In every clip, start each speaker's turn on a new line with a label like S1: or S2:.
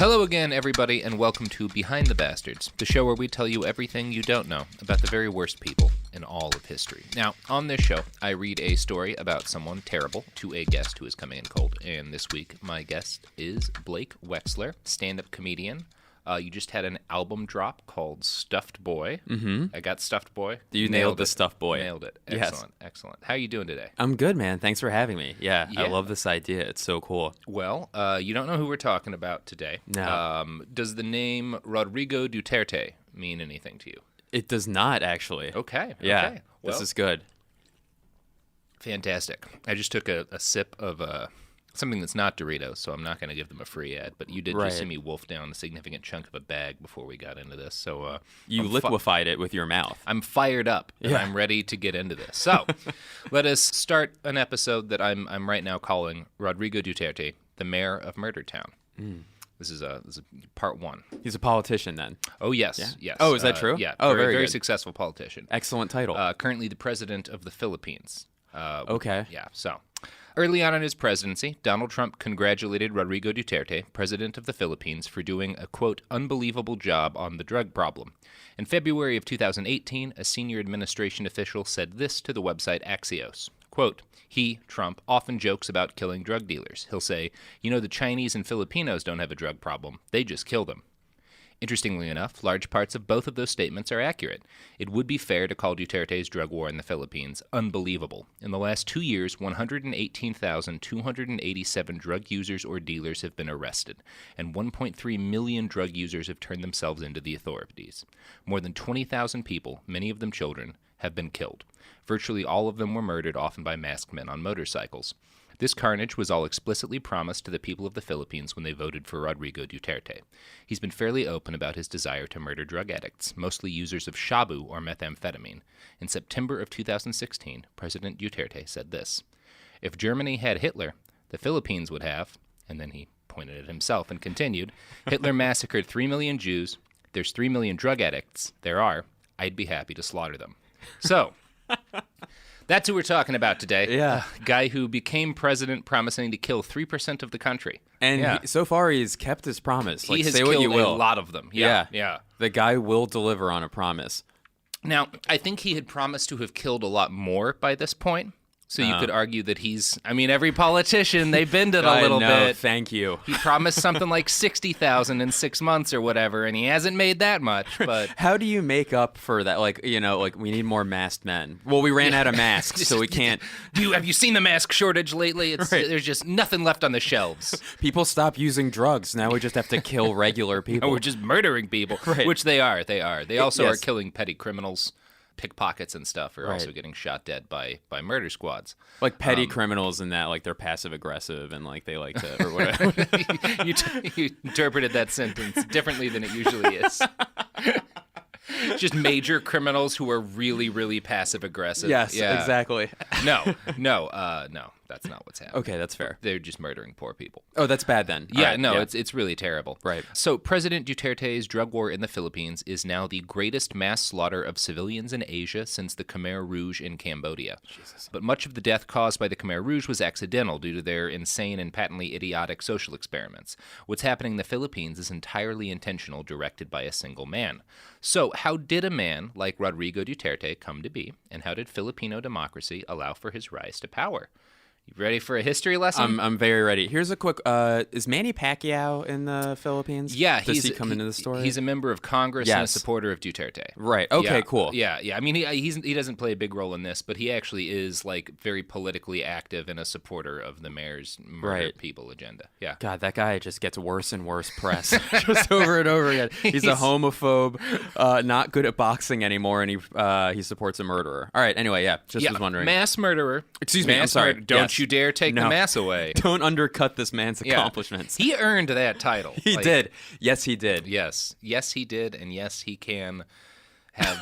S1: Hello again, everybody, and welcome to Behind the Bastards, the show where we tell you everything you don't know about the very worst people in all of history. Now, on this show, I read a story about someone terrible to a guest who is coming in cold, and this week, my guest is Blake Wexler, stand-up comedian. You just had an album drop called Stuffed Boy.
S2: Mm-hmm.
S1: I got Stuffed Boy.
S2: You nailed the Stuffed Boy.
S1: Nailed it. Excellent, Excellent. How are you doing today?
S2: I'm good, man. Thanks for having me. Yeah, I love this idea. It's so cool.
S1: Well, you don't know who we're talking about today.
S2: No.
S1: Does the name Rodrigo Duterte mean anything to you?
S2: It does not, actually.
S1: Okay.
S2: Yeah,
S1: okay. Well,
S2: this is good.
S1: Fantastic. I just took a sip of something that's not Doritos, so I'm not going to give them a free ad. But you did just see me wolf down a significant chunk of a bag before we got into this. So
S2: you liquefied it with your mouth.
S1: I'm fired up, and I'm ready to get into this. So let us start an episode that I'm right now calling Rodrigo Duterte, the mayor of Murder Town. This is part one.
S2: He's a politician, then.
S1: Oh, yes.
S2: Yeah?
S1: Yes.
S2: Oh, is that true?
S1: Yeah.
S2: Oh,
S1: very
S2: good.
S1: successful politician.
S2: Excellent title.
S1: Currently the president of the Philippines.
S2: Okay.
S1: Yeah, so early on in his presidency, Donald Trump congratulated Rodrigo Duterte, president of the Philippines, for doing a, quote, unbelievable job on the drug problem. In February of 2018, a senior administration official said this to the website Axios. Quote, he, Trump, often jokes about killing drug dealers. He'll say, you know, the Chinese and Filipinos don't have a drug problem. They just kill them. Interestingly enough, large parts of both of those statements are accurate. It would be fair to call Duterte's drug war in the Philippines unbelievable. In the last 2 years, 118,287 drug users or dealers have been arrested, and 1.3 million drug users have turned themselves into the authorities. More than 20,000 people, many of them children, have been killed. Virtually all of them were murdered, often by masked men on motorcycles. This carnage was all explicitly promised to the people of the Philippines when they voted for Rodrigo Duterte. He's been fairly open about his desire to murder drug addicts, mostly users of shabu or methamphetamine. In September of 2016, President Duterte said this, if Germany had Hitler, the Philippines would have, and then he pointed at himself and continued, Hitler massacred 3 million Jews, there's 3 million drug addicts, I'd be happy to slaughter them. So, that's who we're talking about today.
S2: Yeah.
S1: A guy who became president promising to kill 3% of the country.
S2: And so far, he's kept his promise. Like,
S1: he has
S2: say what you
S1: killed
S2: will.
S1: a lot of them. Yeah.
S2: The guy will deliver on a promise.
S1: Now, I think he had promised to have killed a lot more by this point. So you could argue that every politician, they bend it a little bit.
S2: Thank you.
S1: He promised something like 60,000 in 6 months or whatever, and he hasn't made that much. But
S2: how do you make up for that? Like, we need more masked men. Well, we ran out of masks, so we can't.
S1: Have you seen the mask shortage lately? There's just nothing left on the shelves.
S2: People stop using drugs. Now we just have to kill regular people.
S1: We're just murdering people, which they are. They also are killing petty criminals. Pickpockets and stuff are also getting shot dead by murder squads.
S2: Like petty criminals in that, like, they're passive aggressive and like they like to, or whatever.
S1: you interpreted that sentence differently than it usually is. Just major criminals who are really, really passive aggressive.
S2: Yes, exactly.
S1: No, that's not what's happening.
S2: Okay, that's fair.
S1: They're just murdering poor people.
S2: Oh, that's bad then.
S1: Yeah, it's really terrible.
S2: Right.
S1: So President Duterte's drug war in the Philippines is now the greatest mass slaughter of civilians in Asia since the Khmer Rouge in Cambodia. Jesus. But much of the death caused by the Khmer Rouge was accidental due to their insane and patently idiotic social experiments. What's happening in the Philippines is entirely intentional, directed by a single man. So how did a man like Rodrigo Duterte come to be, and how did Filipino democracy allow for his rise to power? You ready for a history lesson?
S2: I'm very ready. Here's a quick, is Manny Pacquiao in the Philippines?
S1: Yeah.
S2: Does he come into the story?
S1: He's a member of Congress and a supporter of Duterte.
S2: Right. Okay, cool.
S1: Yeah. I mean, he doesn't play a big role in this, but he actually is, like, very politically active and a supporter of the mayor's murder people agenda. Yeah.
S2: God, that guy just gets worse and worse press just over and over again. He's a homophobe, not good at boxing anymore, and he supports a murderer. All right, anyway, was wondering.
S1: Mass murderer.
S2: Excuse me, I'm sorry.
S1: Don't you dare take the mass away.
S2: Don't undercut this man's accomplishments.
S1: He earned that title.
S2: He did. Yes, he did.
S1: Yes, he did, and yes, he can have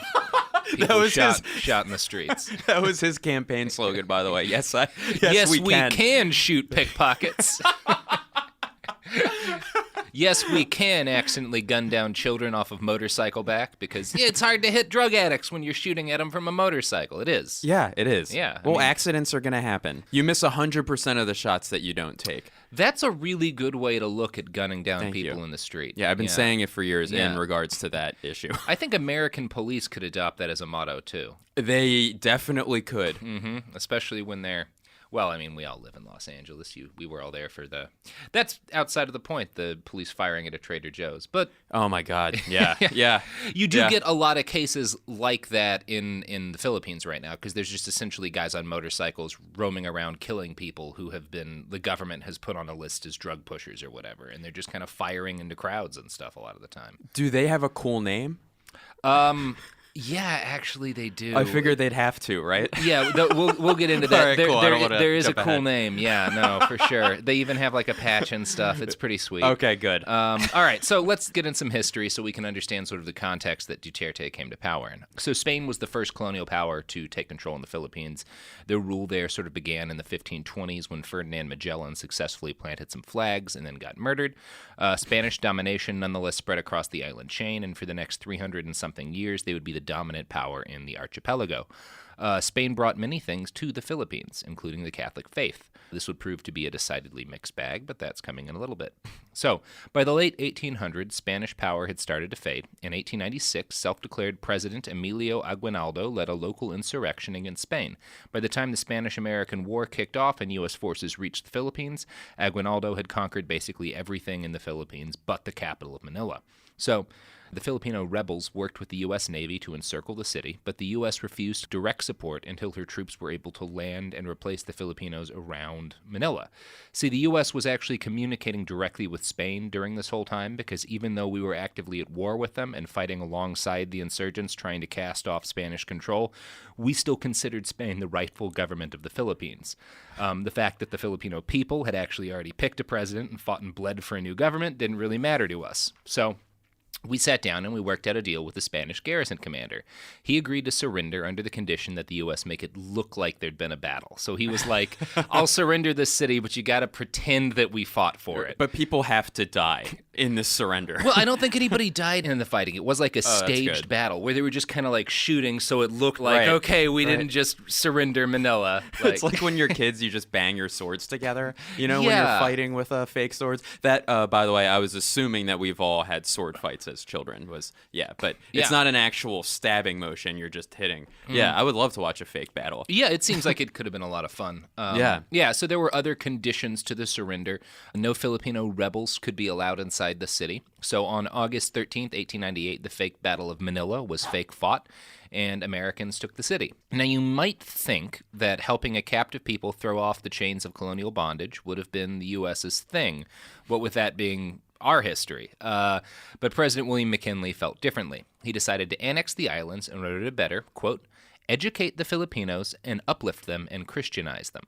S1: people shot in the streets.
S2: That was his campaign slogan, by the way. Yes, we
S1: can shoot pickpockets. Yes, we can accidentally gun down children off of motorcycle back because it's hard to hit drug addicts when you're shooting at them from a motorcycle. It is.
S2: Yeah, it is.
S1: Yeah.
S2: Well, accidents are going to happen. You miss 100% of the shots that you don't take.
S1: That's a really good way to look at gunning down
S2: Thank
S1: people
S2: you.
S1: in the street.
S2: Yeah, I've been saying it for years
S1: Yeah.
S2: in regards to that issue.
S1: I think American police could adopt that as a motto, too.
S2: They definitely could.
S1: Especially when they're... Well, I mean, we all live in Los Angeles. We were all there for the... That's outside of the point, the police firing at a Trader Joe's. But...
S2: Oh, my God. Yeah. Yeah.
S1: You do get a lot of cases like that in the Philippines right now because there's just essentially guys on motorcycles roaming around killing people who have been... The government has put on a list as drug pushers or whatever, and they're just kind of firing into crowds and stuff a lot of the time.
S2: Do they have a cool name?
S1: Yeah, actually they do.
S2: I figured they'd have to, right?
S1: Yeah, we'll get into that.
S2: All right, cool. I don't wanna
S1: there is a
S2: jump
S1: cool
S2: ahead.
S1: name. Yeah, no, for sure. They even have like a patch and stuff. It's pretty sweet.
S2: Okay, good.
S1: All right, so let's get in some history so we can understand sort of the context that Duterte came to power in. So Spain was the first colonial power to take control in the Philippines. Their rule there sort of began in the 1520s when Ferdinand Magellan successfully planted some flags and then got murdered. Spanish domination nonetheless spread across the island chain, and for the next 300 and something years, they would be the dominant power in the archipelago. Spain brought many things to the Philippines, including the Catholic faith. This would prove to be a decidedly mixed bag, but that's coming in a little bit. So, by the late 1800s, Spanish power had started to fade. In 1896, self-declared President Emilio Aguinaldo led a local insurrection against Spain. By the time the Spanish-American War kicked off and U.S. forces reached the Philippines, Aguinaldo had conquered basically everything in the Philippines but the capital of Manila. So, the Filipino rebels worked with the U.S. Navy to encircle the city, but the U.S. refused direct support until her troops were able to land and replace the Filipinos around Manila. See, the U.S. was actually communicating directly with Spain during this whole time because even though we were actively at war with them and fighting alongside the insurgents trying to cast off Spanish control, we still considered Spain the rightful government of the Philippines. The fact that the Filipino people had actually already picked a president and fought and bled for a new government didn't really matter to us. So we sat down and we worked out a deal with the Spanish garrison commander. He agreed to surrender under the condition that the U.S. make it look like there'd been a battle. So he was like, I'll surrender this city, but you got to pretend that we fought for it.
S2: But people have to die in this surrender.
S1: Well, I don't think anybody died in the fighting. It was like a staged
S2: good.
S1: battle where they were just kind of like shooting so it looked like, okay, we didn't just surrender Manila.
S2: It's like when you're kids, you just bang your swords together, you know, when you're fighting with fake swords. That, by the way, I was assuming that we've all had sword fights as children but it's not an actual stabbing motion. You're just hitting. Yeah, I would love to watch a fake battle.
S1: Yeah, it seems like it could have been a lot of fun. Yeah, so there were other conditions to the surrender. No Filipino rebels could be allowed inside the city. So on August 13th, 1898, the fake Battle of Manila was fake fought, and Americans took the city. Now, you might think that helping a captive people throw off the chains of colonial bondage would have been the U.S.'s thing, what with that being our history. But President William McKinley felt differently. He decided to annex the islands in order to better, quote, educate the Filipinos and uplift them and Christianize them.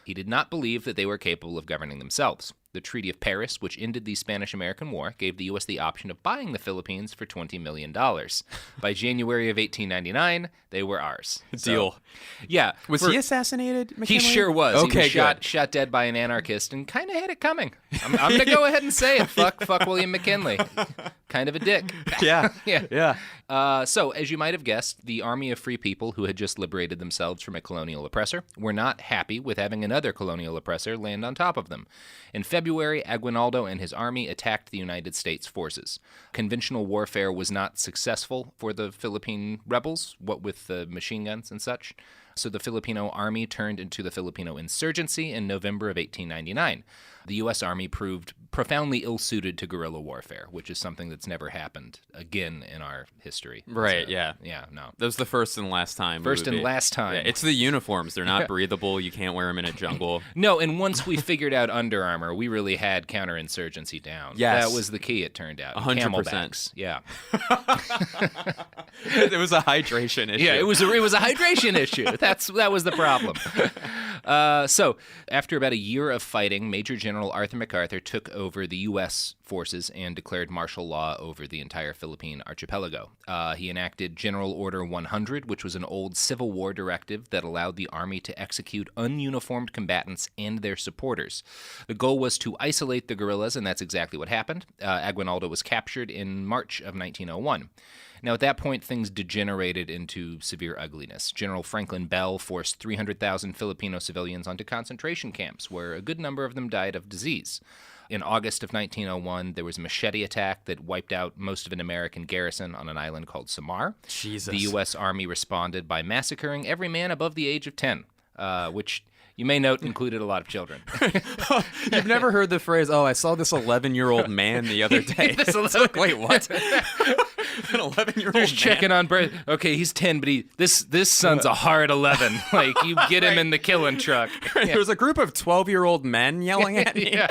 S1: He did not believe that they were capable of governing themselves. The Treaty of Paris, which ended the Spanish-American War, gave the U.S. the option of buying the Philippines for $20 million. By January of 1899, they were ours.
S2: Deal.
S1: Yeah.
S2: Was he assassinated, McKinley?
S1: He sure was.
S2: Okay,
S1: he was shot dead by an anarchist and kind of had it coming. I'm going to go ahead and say it. Fuck William McKinley. Kind of a dick.
S2: Yeah.
S1: Yeah. So, as you might have guessed, the army of free people who had just liberated themselves from a colonial oppressor were not happy with having another colonial oppressor land on top of them. In February, Aguinaldo and his army attacked the United States forces. Conventional warfare was not successful for the Philippine rebels, what with the machine guns and such. So the Filipino army turned into the Filipino insurgency in November of 1899. The U.S. Army proved profoundly ill-suited to guerrilla warfare, which is something that's never happened again in our history.
S2: Right,
S1: so,
S2: yeah.
S1: Yeah, no.
S2: That was the first and last time.
S1: Last time.
S2: Yeah, it's the uniforms. They're not breathable. You can't wear them in a jungle.
S1: No, and once we figured out Under Armour, we really had counterinsurgency down.
S2: Yes.
S1: That was the key, it turned out.
S2: 100%.
S1: Camelbacks. Yeah.
S2: It was a hydration issue.
S1: Yeah, it was a hydration issue. That was the problem. So, after about a year of fighting, Major General Arthur MacArthur took over the U.S. forces and declared martial law over the entire Philippine archipelago. He enacted General Order 100, which was an old Civil War directive that allowed the army to execute ununiformed combatants and their supporters. The goal was to isolate the guerrillas, and that's exactly what happened. Aguinaldo was captured in March of 1901. Now, at that point, things degenerated into severe ugliness. General Franklin Bell forced 300,000 Filipino civilians onto concentration camps, where a good number of them died of disease. In August of 1901, there was a machete attack that wiped out most of an American garrison on an island called Samar.
S2: Jesus.
S1: The U.S. Army responded by massacring every man above the age of 10, which you may note included a lot of children.
S2: You've never heard the phrase, I saw this 11-year-old man the other day. Wait, what? An 11-year-old man?
S1: Checking on birth. Okay, he's 10, but this son's a hard 11. Like, you get him in the killing truck.
S2: Yeah. There was a group of 12-year-old men yelling at me.
S1: Yeah.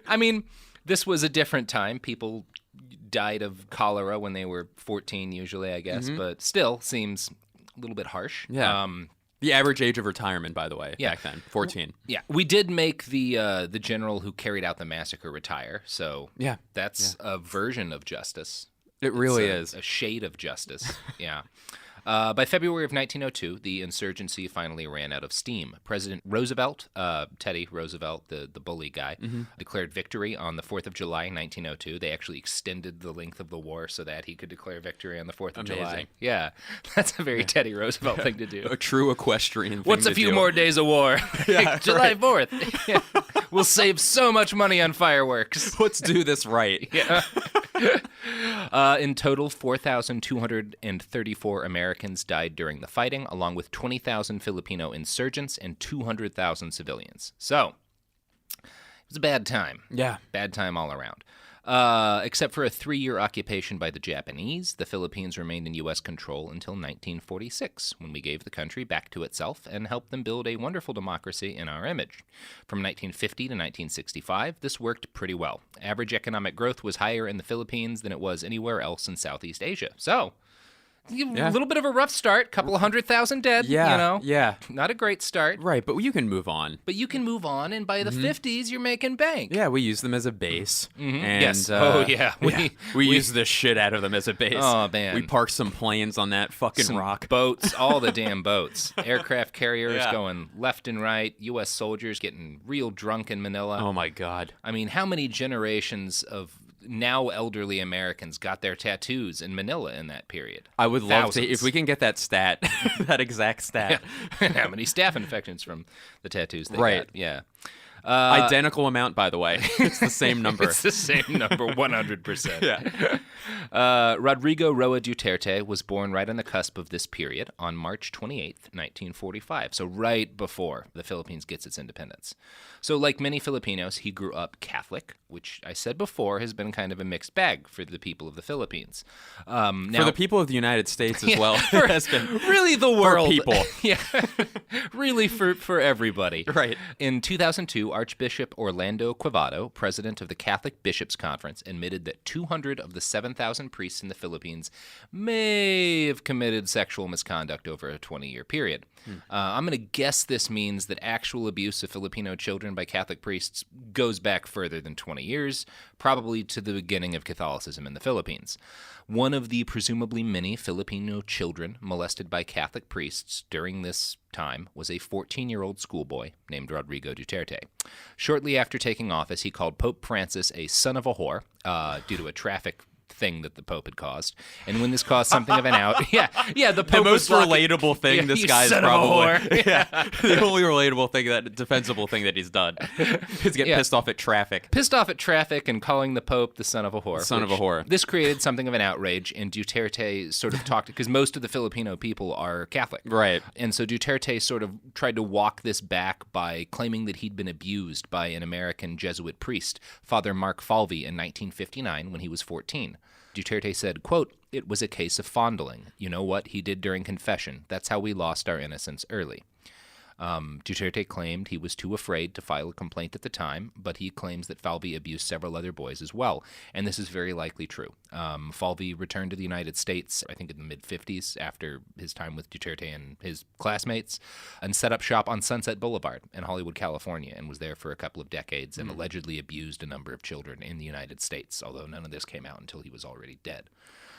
S1: I mean, this was a different time. People died of cholera when they were 14, usually, I guess, but still seems a little bit harsh.
S2: Yeah. The average age of retirement, by the way, back then, 14.
S1: Yeah, we did make the general who carried out the massacre retire, so that's a version of justice.
S2: It really is.
S1: A shade of justice, yeah. By February of 1902, the insurgency finally ran out of steam. President Roosevelt, Teddy Roosevelt, the bully guy, declared victory on the 4th of July, 1902. They actually extended the length of the war so that he could declare victory on the 4th of July. Yeah, that's a very Teddy Roosevelt thing to do.
S2: A true equestrian thing
S1: What's a few more days of war? July 4th. Yeah. We'll save so much money on fireworks.
S2: Let's do this right.
S1: Yeah. In total, 4,234 Americans died during the fighting, along with 20,000 Filipino insurgents and 200,000 civilians. So, it was a bad time.
S2: Yeah.
S1: Bad time all around. Except for a 3-year occupation by the Japanese, the Philippines remained in U.S. control until 1946, when we gave the country back to itself and helped them build a wonderful democracy in our image. From 1950 to 1965, this worked pretty well. Average economic growth was higher in the Philippines than it was anywhere else in Southeast Asia. So, a little bit of a rough start, couple of 100,000 dead,
S2: Yeah.
S1: Not a great start.
S2: Right, but you can move on.
S1: And by the 50s, you're making bank.
S2: Yeah, we use them as a base. And,
S1: yes.
S2: We use the shit out of them as a base.
S1: Oh, man.
S2: We park some planes on that fucking rock.
S1: Boats, all the damn boats. Aircraft carriers going left and right. U.S. soldiers getting real drunk in Manila.
S2: Oh, my God.
S1: I mean, how many generations of now elderly Americans got their tattoos in Manila in that period?
S2: I would love to, if we can get that stat, that exact stat.
S1: Yeah. How many staph infections from the tattoos they got? Yeah.
S2: Identical amount, by the way. It's the same number.
S1: It's the same number, 100%.
S2: Yeah.
S1: Rodrigo Duterte was born right on the cusp of this period on March 28th, 1945, so right before the Philippines gets its independence. So like many Filipinos, he grew up Catholic, which I said before has been kind of a mixed bag for the people of the Philippines.
S2: Now, for the people of the United States as well. It has been
S1: really the world.
S2: For people.
S1: Yeah. Really for everybody.
S2: Right.
S1: In 2002, Archbishop Orlando Quevedo, president of the Catholic Bishops' Conference, admitted that 200 of the 7,000 priests in the Philippines may have committed sexual misconduct over a 20-year period. I'm going to guess this means that actual abuse of Filipino children by Catholic priests goes back further than 20 years, probably to the beginning of Catholicism in the Philippines. One of the presumably many Filipino children molested by Catholic priests during this time was a 14-year-old schoolboy named Rodrigo Duterte. Shortly after taking office, he called Pope Francis a son of a whore due to a traffic thing that the Pope had caused. And when this caused something of an out, the Pope
S2: the most relatable thing this guy's probably the only relatable thing, that defensible thing that he's done is get pissed off at traffic.
S1: Pissed off at traffic and calling the Pope the son of a whore.
S2: Son of a whore.
S1: This created something of an outrage, and Duterte sort of talked, because most of the Filipino people are Catholic.
S2: Right.
S1: And so Duterte sort of tried to walk this back by claiming that he'd been abused by an American Jesuit priest, Father Mark Falvey, in 1959 when he was 14. Duterte said, quote, "It was a case of fondling. You know what he did during confession. That's how we lost our innocence early." Duterte claimed he was too afraid to file a complaint at the time, but he claims that Falvey abused several other boys as well, and this is very likely true. Falvey returned to the United States, I think in the mid-50s, after his time with Duterte and his classmates, and set up shop on Sunset Boulevard in Hollywood, California, and was there for a couple of decades and allegedly abused a number of children in the United States, although none of this came out until he was already dead.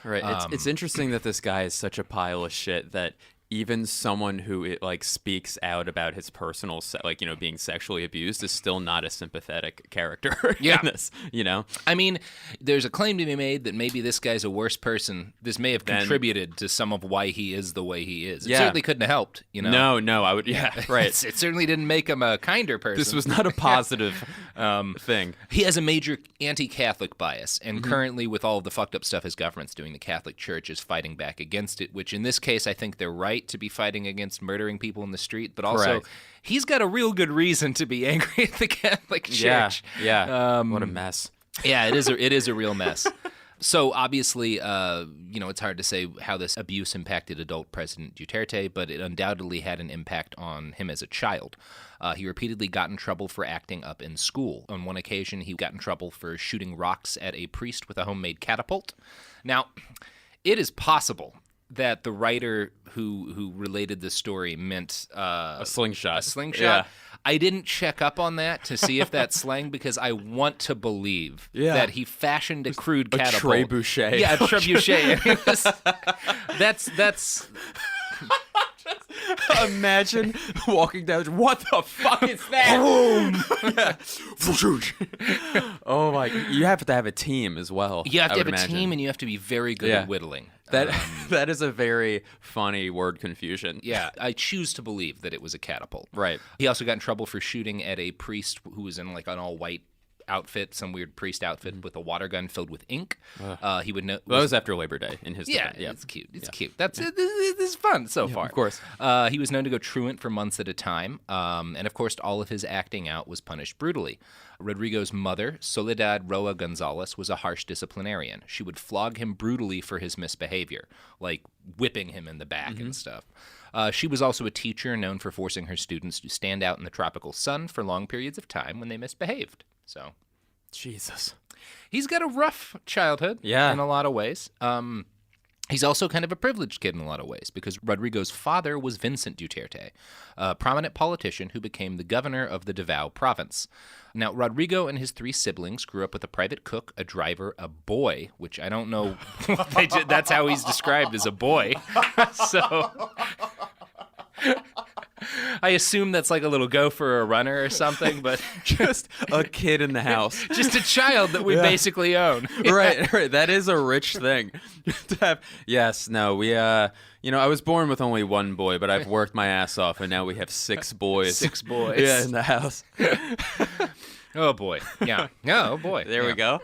S2: Right. It's interesting that this guy is such a pile of shit that even someone who speaks out about his personal being sexually abused is still not a sympathetic character in this,
S1: I mean, there's a claim to be made that maybe this guy's a worse person. This may have contributed to some of why he is the way he is. It certainly couldn't have helped,
S2: No, I would right.
S1: It certainly didn't make him a kinder person.
S2: This was not a positive thing.
S1: He has a major anti-Catholic bias, and currently with all of the fucked up stuff his government's doing, the Catholic Church is fighting back against it, which in this case I think they're right to be fighting against murdering people in the street, but also he's got a real good reason to be angry at the Catholic Church.
S2: Yeah. What a mess.
S1: Yeah, it is a real mess. So obviously, it's hard to say how this abuse impacted adult President Duterte, but it undoubtedly had an impact on him as a child. He repeatedly got in trouble for acting up in school. On one occasion, he got in trouble for shooting rocks at a priest with a homemade catapult. Now, it is possible that the writer who related this story meant
S2: a slingshot.
S1: A slingshot. I didn't check up on that to see if that's slang because I want to believe that he fashioned a crude catapult.
S2: A trebuchet.
S1: Yeah, a trebuchet. That's.
S2: Imagine walking down. What the fuck is that? Oh my! You have to have a team as well.
S1: You have to have a team, and you have to be very good at whittling.
S2: That is a very funny word confusion.
S1: Yeah, I choose to believe that it was a catapult.
S2: Right.
S1: He also got in trouble for shooting at a priest who was in an all-white outfit, some weird priest outfit with a water gun filled with ink. He would know.
S2: That was after Labor Day in his defense.
S1: Yeah, it's cute. It's cute. This is fun so far.
S2: Of course.
S1: He was known to go truant for months at a time, and of course, all of his acting out was punished brutally. Rodrigo's mother, Soledad Roa Gonzalez, was a harsh disciplinarian. She would flog him brutally for his misbehavior, like whipping him in the back and stuff. She was also a teacher known for forcing her students to stand out in the tropical sun for long periods of time when they misbehaved. So,
S2: Jesus.
S1: He's got a rough childhood in a lot of ways. He's also kind of a privileged kid in a lot of ways because Rodrigo's father was Vincent Duterte, a prominent politician who became the governor of the Davao province. Now, Rodrigo and his 3 siblings grew up with a private cook, a driver, a boy, which I don't know. That's how he's described as a boy. So I assume that's like a little gopher or a runner or something, but
S2: just a kid in the house.
S1: Just a child that we basically own.
S2: Right. That is a rich thing to have. Yes, no, we, I was born with only one boy, but I've worked my ass off, and now we have 6 boys.
S1: 6 boys.
S2: Yeah, in the house.
S1: Oh, boy. Yeah. Oh, boy.
S2: There we go.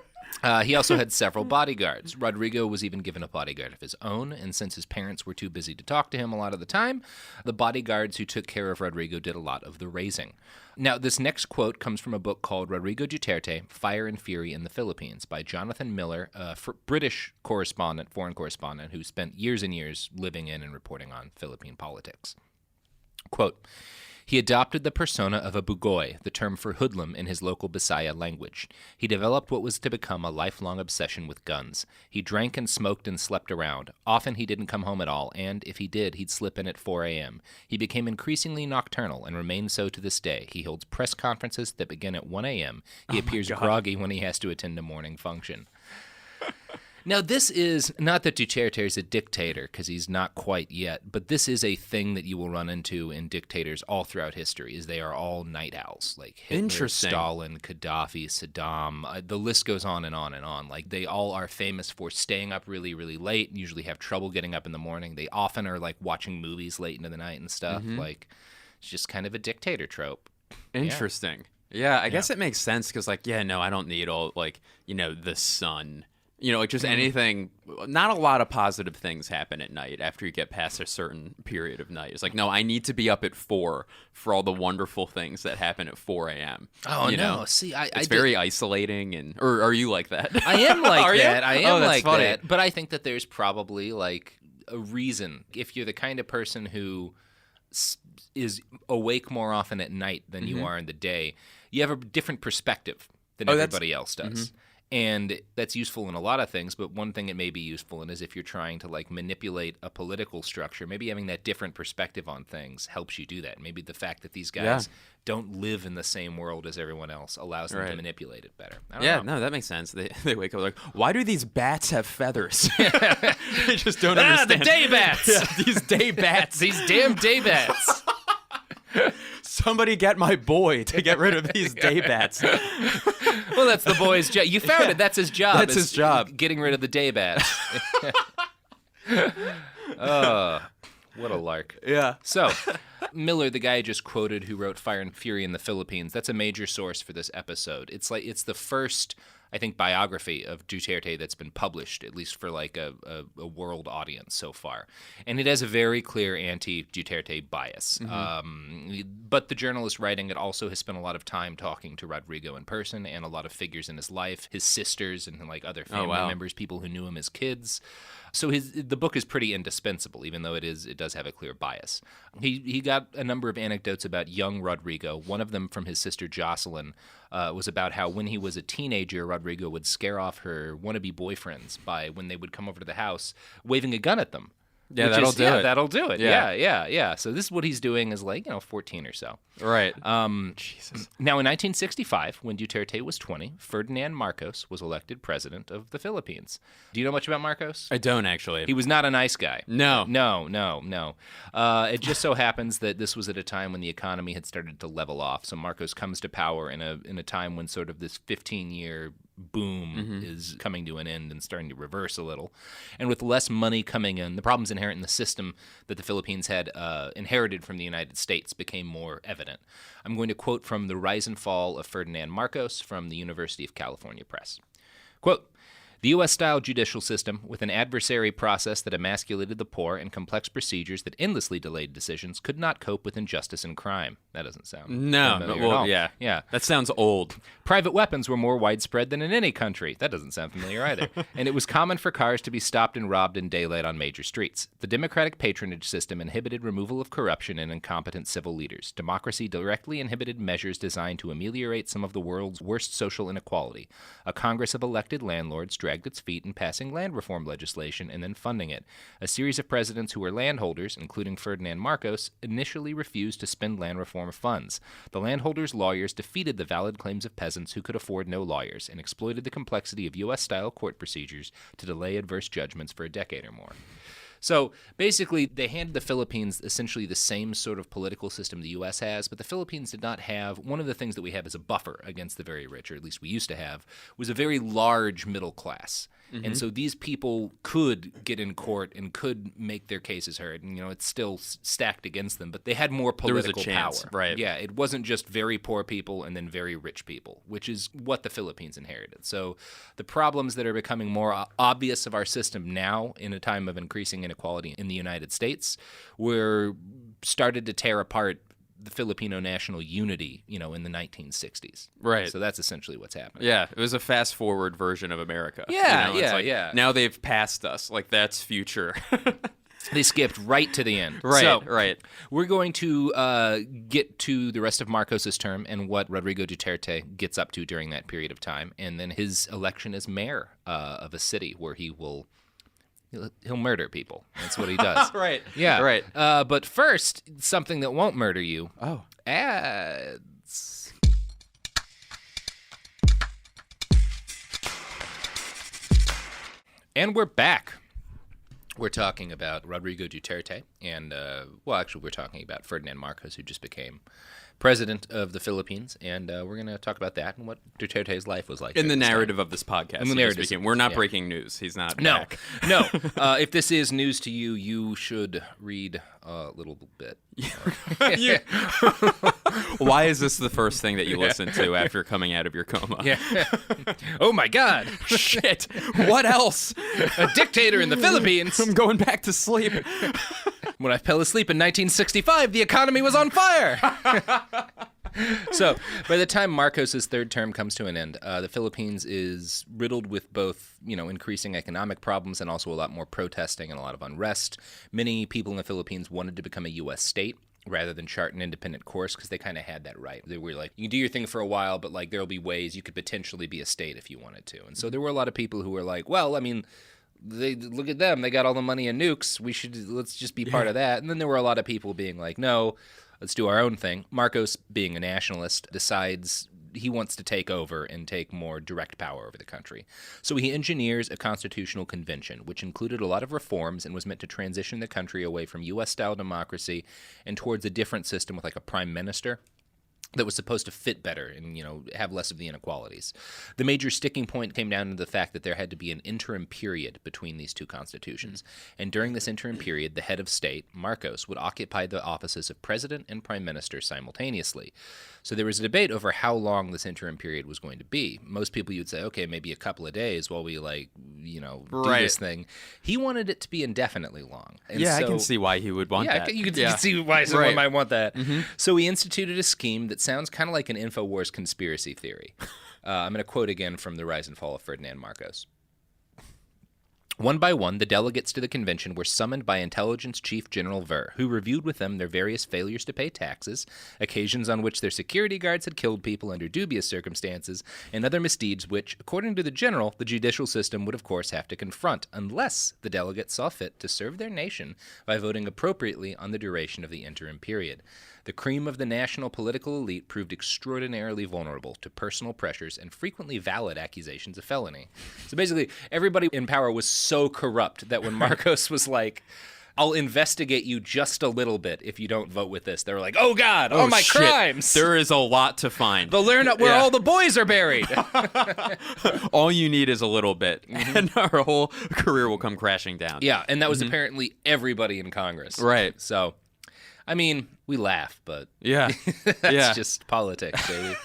S1: He also had several bodyguards. Rodrigo was even given a bodyguard of his own, and since his parents were too busy to talk to him a lot of the time, the bodyguards who took care of Rodrigo did a lot of the raising. Now, this next quote comes from a book called Rodrigo Duterte, Fire and Fury in the Philippines by Jonathan Miller, a British foreign correspondent who spent years and years living in and reporting on Philippine politics. Quote, "He adopted the persona of a bugoy, the term for hoodlum in his local Bisaya language. He developed what was to become a lifelong obsession with guns. He drank and smoked and slept around. Often he didn't come home at all, and if he did, he'd slip in at 4 a.m. He became increasingly nocturnal and remains so to this day. He holds press conferences that begin at 1 a.m. He appears groggy when he has to attend a morning function." Now, this is not that Duterte is a dictator, because he's not quite yet, but this is a thing that you will run into in dictators all throughout history, is they are all night owls, like Hitler, Stalin, Gaddafi, Saddam. The list goes on and on and on. Like, they all are famous for staying up really, really late and usually have trouble getting up in the morning. They often are, like, watching movies late into the night and stuff. Like, it's just kind of a dictator trope.
S2: Interesting. Yeah, I guess it makes sense, because, like, I don't need all, like, the sun. Just anything, not a lot of positive things happen at night after you get past a certain period of night. It's like, no, I need to be up at 4 for all the wonderful things that happen at 4 a.m.
S1: Oh, no. See,
S2: it's very isolating, or are you like that?
S1: I am like that.
S2: You?
S1: I am like
S2: funny.
S1: that. But I think that there's probably, like, a reason. If you're the kind of person who is awake more often at night than you are in the day, you have a different perspective than everybody else does. And that's useful in a lot of things, but one thing it may be useful in is if you're trying to like manipulate a political structure, maybe having that different perspective on things helps you do that. Maybe the fact that these guys don't live in the same world as everyone else allows them to manipulate it better. I don't know.
S2: No, that makes sense. They wake up like, why do these bats have feathers? They just don't understand.
S1: The day bats!
S2: These day bats.
S1: These damn day bats.
S2: Somebody get my boy to get rid of these day bats.
S1: Well, that's the boy's job. You found it. That's his job.
S2: That's his job.
S1: Getting rid of the day bats. What a lark.
S2: Yeah.
S1: So, Miller, the guy I just quoted who wrote Fire and Fury in the Philippines, that's a major source for this episode. It's the first, I think, biography of Duterte that's been published, at least for like a world audience so far. And it has a very clear anti-Duterte bias. But the journalist writing it also has spent a lot of time talking to Rodrigo in person and a lot of figures in his life, his sisters and like other family members, people who knew him as kids. So the book is pretty indispensable, even though it does have a clear bias. He got a number of anecdotes about young Rodrigo. One of them from his sister Jocelyn was about how when he was a teenager, Rodrigo would scare off her wannabe boyfriends by when they would come over to the house waving a gun at them.
S2: Yeah, that'll do it.
S1: That'll do it. Yeah. So this is what he's doing is like, 14 or so.
S2: Right.
S1: Jesus. Now, in 1965, when Duterte was 20, Ferdinand Marcos was elected president of the Philippines. Do you know much about Marcos?
S2: I don't, actually.
S1: He was not a nice guy.
S2: No.
S1: It just so happens that this was at a time when the economy had started to level off. So Marcos comes to power in a time when sort of this 15-year boom is coming to an end and starting to reverse a little. And with less money coming in, the problems inherent in the system that the Philippines had inherited from the United States became more evident. I'm going to quote from The Rise and Fall of Ferdinand Marcos from the University of California Press. Quote, "The U.S.-style judicial system, with an adversary process that emasculated the poor and complex procedures that endlessly delayed decisions, could not cope with injustice and crime." That doesn't sound familiar at all.
S2: Yeah. That sounds old.
S1: "Private weapons were more widespread than in any country." That doesn't sound familiar either. "And it was common for cars to be stopped and robbed in daylight on major streets. The democratic patronage system inhibited removal of corruption and incompetent civil leaders. Democracy directly inhibited measures designed to ameliorate some of the world's worst social inequality. A Congress of elected landlords dragged its feet in passing land reform legislation and then funding it. A series of presidents who were landholders, including Ferdinand Marcos, initially refused to spend land reform funds. The landholders' lawyers defeated the valid claims of peasants who could afford no lawyers and exploited the complexity of U.S.-style court procedures to delay adverse judgments for a decade or more." So basically, they handed the Philippines essentially the same sort of political system the U.S. has, but the Philippines did not have, one of the things that we have as a buffer against the very rich, or at least we used to have, was a very large middle class. And so these people could get in court and could make their cases heard. And, it's still stacked against them, but they had more political power.
S2: Right.
S1: Yeah, it wasn't just very poor people and then very rich people, which is what the Philippines inherited. So the problems that are becoming more obvious of our system now in a time of increasing inequality in the United States were started to tear apart the Filipino national unity, in the 1960s.
S2: Right.
S1: So that's essentially what's happening.
S2: Yeah, it was a fast-forward version of America.
S1: Yeah,
S2: yeah. Now they've passed us. Like, that's future.
S1: They skipped right to the end.
S2: Right,
S1: so,
S2: right.
S1: We're going to get to the rest of Marcos's term and what Rodrigo Duterte gets up to during that period of time, and then his election as mayor of a city where he'll murder people. That's what he does.
S2: Right.
S1: Yeah.
S2: Right.
S1: But first, something that won't murder you.
S2: Oh.
S1: Ads. And we're back. We're talking about Rodrigo Duterte and, we're talking about Ferdinand Marcos, who just became president of the Philippines, and we're going to talk about that and what Duterte's life was like.
S2: In the narrative of this podcast.
S1: In the narrative.
S2: We're not breaking news. He's not back.
S1: No. If this is news to you, you should read a little bit.
S2: Why is this the first thing that you listen to after coming out of your coma?
S1: Yeah. Oh, my God.
S2: Shit. What else?
S1: A dictator in the Philippines.
S2: I'm going back to sleep.
S1: When I fell asleep in 1965, the economy was on fire. So, by the time Marcos's third term comes to an end, the Philippines is riddled with both, increasing economic problems and also a lot more protesting and a lot of unrest. Many people in the Philippines wanted to become a U.S. state. rather than chart an independent course, because they kind of had that right. They were like, you can do your thing for a while, but like there'll be ways you could potentially be a state if you wanted to. And so there were a lot of people who were like, well, I mean, they look at them, they got all the money and nukes, let's just be part of that. And then there were a lot of people being like, no, let's do our own thing. Marcos, being a nationalist, decides he wants to take over and take more direct power over the country. So he engineers a constitutional convention, which included a lot of reforms and was meant to transition the country away from U.S.-style democracy and towards a different system with like a prime minister that was supposed to fit better and, have less of the inequalities. The major sticking point came down to the fact that there had to be an interim period between these two constitutions. And during this interim period, the head of state, Marcos, would occupy the offices of president and prime minister simultaneously. So there was a debate over how long this interim period was going to be. Most people, you'd say, okay, maybe a couple of days while we, do this thing. He wanted it to be indefinitely long. And
S2: I can see why he would want that.
S1: You can see why someone might want that. Mm-hmm. So he instituted a scheme that sounds kind of like an InfoWars conspiracy theory. I'm going to quote again from The Rise and Fall of Ferdinand Marcos. One by one, the delegates to the convention were summoned by Intelligence Chief General Ver, who reviewed with them their various failures to pay taxes, occasions on which their security guards had killed people under dubious circumstances, and other misdeeds which, according to the general, the judicial system would of course have to confront, unless the delegates saw fit to serve their nation by voting appropriately on the duration of the interim period. The cream of the national political elite proved extraordinarily vulnerable to personal pressures and frequently valid accusations of felony. So basically, everybody in power was so corrupt that when Marcos was like, I'll investigate you just a little bit if you don't vote with this, they were like, oh God, all my crimes.
S2: There is a lot to find.
S1: They'll learn where all the boys are buried.
S2: All you need is a little bit, and our whole career will come crashing down.
S1: Yeah, and that was apparently everybody in Congress.
S2: Right.
S1: So, I mean, we laugh, but
S2: that's
S1: just politics, baby.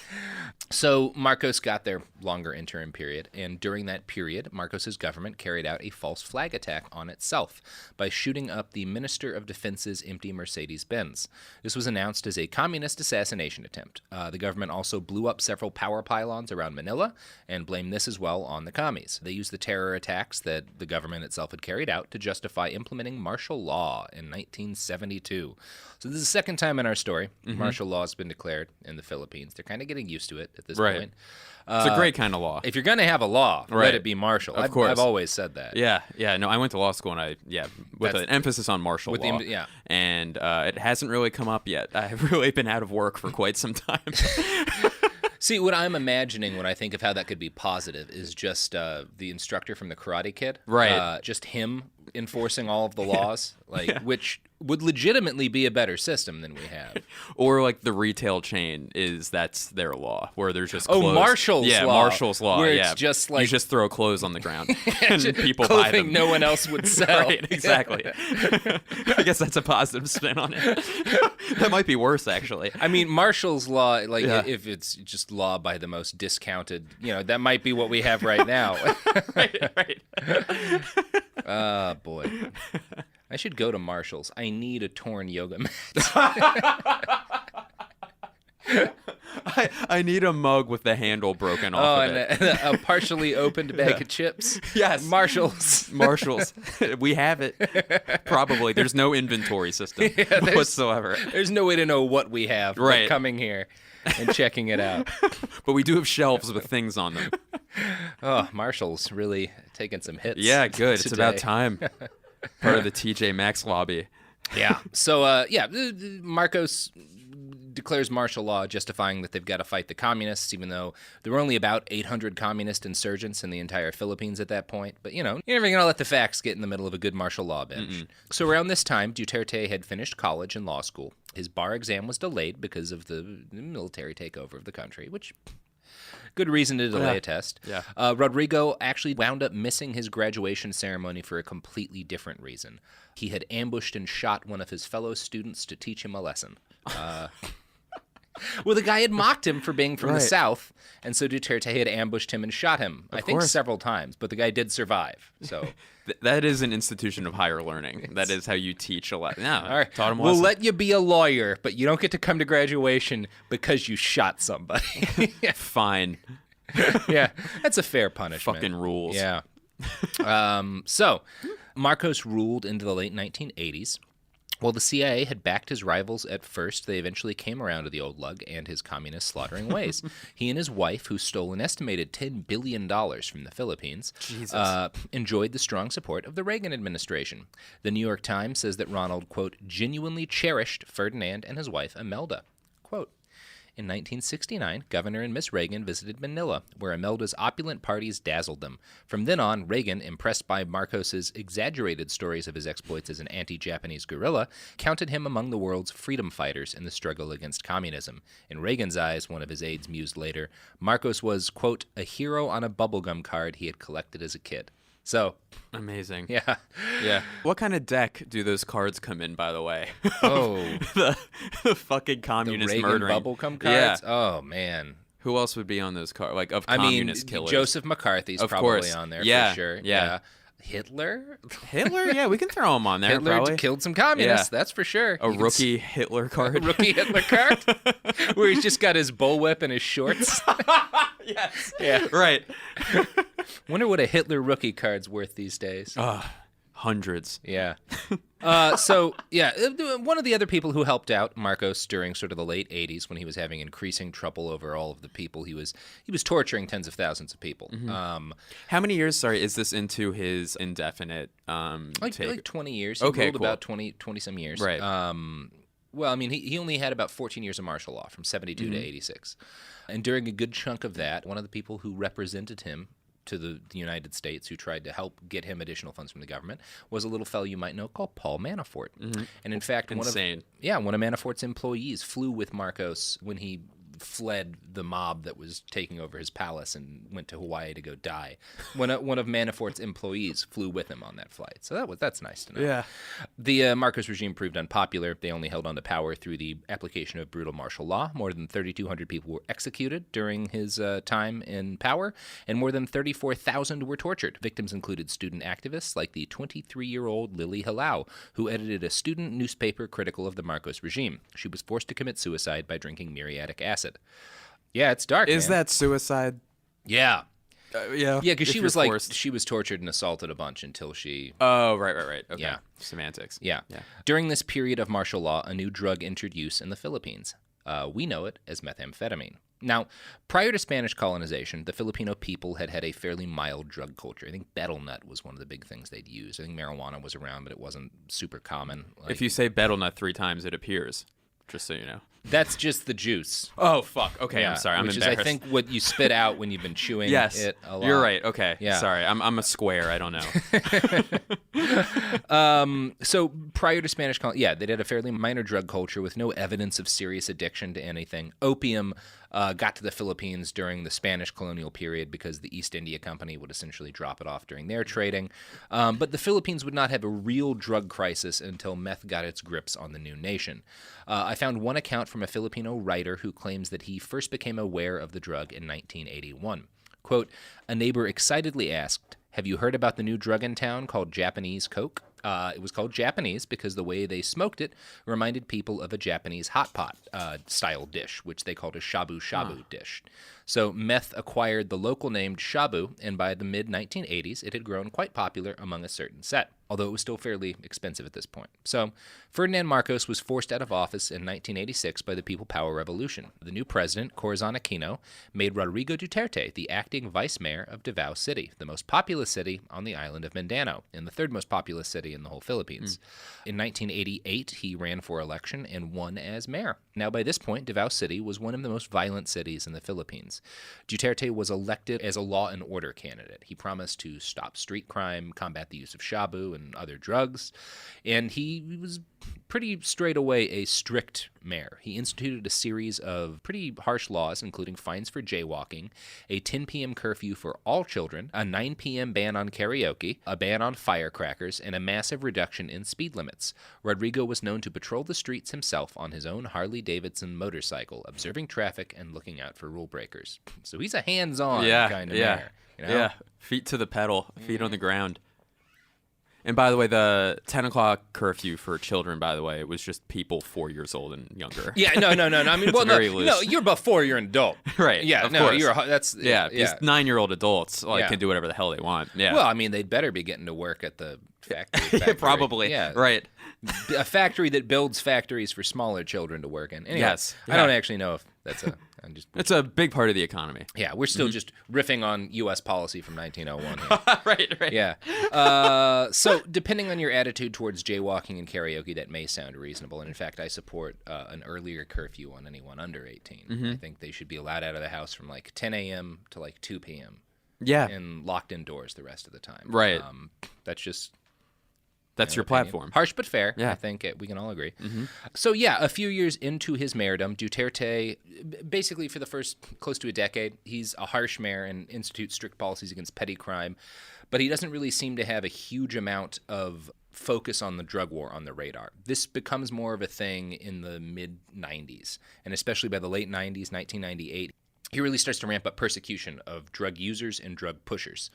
S1: So Marcos got their longer interim period, and during that period, Marcos's government carried out a false flag attack on itself by shooting up the Minister of Defense's empty Mercedes-Benz. This was announced as a communist assassination attempt. The government also blew up several power pylons around Manila and blamed this as well on the commies. They used the terror attacks that the government itself had carried out to justify implementing martial law in 1972. So this is the second time in our story martial law has been declared in the Philippines. They're kind of getting used to it at this point.
S2: It's a great kind of law.
S1: If you're going to have a law, let it be martial.
S2: Of course.
S1: I've always said that.
S2: Yeah. No, I went to law school, and with an emphasis on martial law. And it hasn't really come up yet. I've really been out of work for quite some time.
S1: See, what I'm imagining when I think of how that could be positive is just the instructor from the Karate Kid.
S2: Right.
S1: Just him enforcing all of the laws, which would legitimately be a better system than we have.
S2: Or like the retail chain that's their law, where there's just clothes.
S1: Marshall's law.
S2: Marshall's law.
S1: Where it's just like
S2: you just throw clothes on the ground and people buy them.
S1: No one else would sell.
S2: Right, exactly. I guess that's a positive spin on it. That might be worse, actually.
S1: I mean, Marshall's law, if it's just law by the most discounted, that might be what we have right now.
S2: Right.
S1: Oh, boy. I should go to Marshall's. I need a torn yoga mat.
S2: I need a mug with the handle broken off of it.
S1: And a partially opened bag of chips.
S2: Yes.
S1: Marshall's.
S2: We have it. Probably. There's no inventory system whatsoever.
S1: There's no way to know what we have.
S2: Right.
S1: Coming here and checking it out.
S2: But we do have shelves with things on them.
S1: Oh, Marshall's really taking some hits.
S2: Yeah, good.
S1: Today.
S2: It's about time. Part of the TJ Maxx lobby.
S1: Yeah. So, Marcos declares martial law, justifying that they've got to fight the communists, even though there were only about 800 communist insurgents in the entire Philippines at that point. But, you're never going to let the facts get in the middle of a good martial law bench. So around this time, Duterte had finished college and law school. His bar exam was delayed because of the military takeover of the country, which... good reason to delay a test.
S2: Yeah.
S1: Rodrigo actually wound up missing his graduation ceremony for a completely different reason. He had ambushed and shot one of his fellow students to teach him a lesson. Well, the guy had mocked him for being from the South, and so Duterte had ambushed him and shot him, I think several times, but the guy did survive. So
S2: that is an institution of higher learning. That is how you teach a lesson. No,
S1: all right.
S2: Taught him a
S1: we'll
S2: lesson.
S1: let you be a lawyer, but you don't get to come to graduation because you shot somebody.
S2: Fine.
S1: Yeah, that's a fair punishment.
S2: Fucking rules.
S1: Yeah. So, Marcos ruled into the late 1980s. While the CIA had backed his rivals at first, they eventually came around to the old lug and his communist slaughtering ways. He and his wife, who stole an estimated $10 billion from the Philippines, enjoyed the strong support of the Reagan administration. The New York Times says that Ronald, quote, genuinely cherished Ferdinand and his wife Imelda. Quote, in 1969, Governor and Miss Reagan visited Manila, where Imelda's opulent parties dazzled them. From then on, Reagan, impressed by Marcos's exaggerated stories of his exploits as an anti-Japanese guerrilla, counted him among the world's freedom fighters in the struggle against communism. In Reagan's eyes, one of his aides mused later, Marcos was, quote, a hero on a bubblegum card he had collected as a kid. So
S2: amazing.
S1: Yeah.
S2: Yeah. What kind of deck do those cards come in, by the way?
S1: Oh.
S2: the fucking communist
S1: the Reagan
S2: murdering.
S1: bubblegum cards?
S2: Yeah.
S1: Oh, man.
S2: Who else would be on those cards? Like, of communist killers?
S1: Joseph McCarthy's
S2: of
S1: probably
S2: course.
S1: on there
S2: for
S1: sure.
S2: Yeah.
S1: Hitler?
S2: Hitler? Yeah, we can throw him on there,
S1: Hitler
S2: probably.
S1: killed some communists, that's for sure.
S2: A rookie Hitler card?
S1: A rookie Hitler card? Where he's just got his bullwhip and his shorts?
S2: Yes.
S1: Yeah.
S2: Right.
S1: Wonder what a Hitler rookie card's worth these days.
S2: Hundreds.
S1: Yeah. So, one of the other people who helped out Marcos during sort of the late 80s when he was having increasing trouble over all of the people he was torturing tens of thousands of people.
S2: Mm-hmm. How many years, is this into his indefinite
S1: like 20 years. He ruled about 20 some years.
S2: Right.
S1: Well, I mean, he only had about 14 years of martial law from 72 to 86. And during a good chunk of that, one of the people who represented him to the United States, who tried to help get him additional funds from the government, was a little fellow you might know called Paul Manafort. Mm-hmm. And in fact, one of Manafort's employees flew with Marcos when he fled the mob that was taking over his palace and went to Hawaii to go die. One of Manafort's employees flew with him on that flight. So that's nice to know.
S2: Yeah.
S1: The Marcos regime proved unpopular. They only held on to power through the application of brutal martial law. More than 3,200 people were executed during his time in power, and more than 34,000 were tortured. Victims included student activists like the 23-year-old Lily Halau, who edited a student newspaper critical of the Marcos regime. She was forced to commit suicide by drinking muriatic acid. Yeah, it's dark.
S2: Is that suicide?
S1: Yeah.
S2: Yeah.
S1: Yeah, because she was tortured and assaulted a bunch until she.
S2: Oh, right. Okay.
S1: Yeah.
S2: Semantics.
S1: Yeah. During this period of martial law, a new drug entered use in the Philippines. We know it as methamphetamine. Now, prior to Spanish colonization, the Filipino people had a fairly mild drug culture. I think betel nut was one of the big things they'd use. I think marijuana was around, but it wasn't super common.
S2: If you say betel nut 3 times, it appears. Just so you know.
S1: That's just the juice.
S2: Oh, fuck. Okay, yeah, I'm sorry. I'm embarrassed.
S1: Which is, I think, what you spit out when you've been chewing it a lot.
S2: You're right. Okay.
S1: Yeah.
S2: Sorry. I'm a square. I don't know.
S1: So prior to Spanish colonization, they did a fairly minor drug culture with no evidence of serious addiction to anything. Opium got to the Philippines during the Spanish colonial period because the East India Company would essentially drop it off during their trading. But the Philippines would not have a real drug crisis until meth got its grips on the new nation. I found one account from a Filipino writer who claims that he first became aware of the drug in 1981. Quote, a neighbor excitedly asked, have you heard about the new drug in town called Japanese Coke? It was called Japanese because the way they smoked it reminded people of a Japanese hot pot style dish, which they called a shabu-shabu dish. So meth acquired the local name shabu, and by the mid-1980s, it had grown quite popular among a certain set, although it was still fairly expensive at this point. So Ferdinand Marcos was forced out of office in 1986 by the People Power Revolution. The new president, Corazon Aquino, made Rodrigo Duterte the acting vice mayor of Davao City, the most populous city on the island of Mindanao, and the third most populous city in the whole Philippines. In 1988, he ran for election and won as mayor. Now, by this point, Davao City was one of the most violent cities in the Philippines. Duterte was elected as a law and order candidate. He promised to stop street crime, combat the use of shabu and other drugs, and he was pretty straight away a strict mayor. He instituted a series of pretty harsh laws, including fines for jaywalking, a 10 p.m. curfew for all children, a 9 p.m. ban on karaoke, a ban on firecrackers, and a massive reduction in speed limits. Rodrigo was known to patrol the streets himself on his own Harley-Davidson motorcycle, observing traffic and looking out for rule breakers. So he's a hands-on kind of mayor. You know?
S2: Yeah, feet to the pedal, feet on the ground. And by the way, the 10 o'clock curfew for children, by the way, it was just people 4 years old and younger.
S1: Yeah, no. I mean, well, no, you're before you're an adult.
S2: Right.
S1: Yeah,
S2: of course.
S1: That's
S2: these 9-year-old adults can do whatever the hell they want. Yeah.
S1: Well, I mean, they'd better be getting to work at the factory.
S2: Probably.
S1: Yeah.
S2: Right.
S1: A factory that builds factories for smaller children to work in. Anyway,
S2: Yes.
S1: I don't actually know if that's a...
S2: It's a big part of the economy.
S1: Yeah, we're still just riffing on U.S. policy from 1901 here.
S2: Right.
S1: Yeah. So depending on your attitude towards jaywalking and karaoke, that may sound reasonable. And in fact, I support an earlier curfew on anyone under 18. I think they should be allowed out of the house from like 10 a.m. to like 2 p.m.
S2: Yeah.
S1: And locked indoors the rest of the time.
S2: Right.
S1: That's just...
S2: That's your platform.
S1: Harsh but fair.
S2: Yeah.
S1: I think we can all agree. So yeah, a few years into his mayordom, Duterte, basically for the first close to a decade, he's a harsh mayor and institutes strict policies against petty crime, but he doesn't really seem to have a huge amount of focus on the drug war on the radar. This becomes more of a thing in the mid-90s, and especially by the late 90s, 1998. He really starts to ramp up persecution of drug users and drug pushers.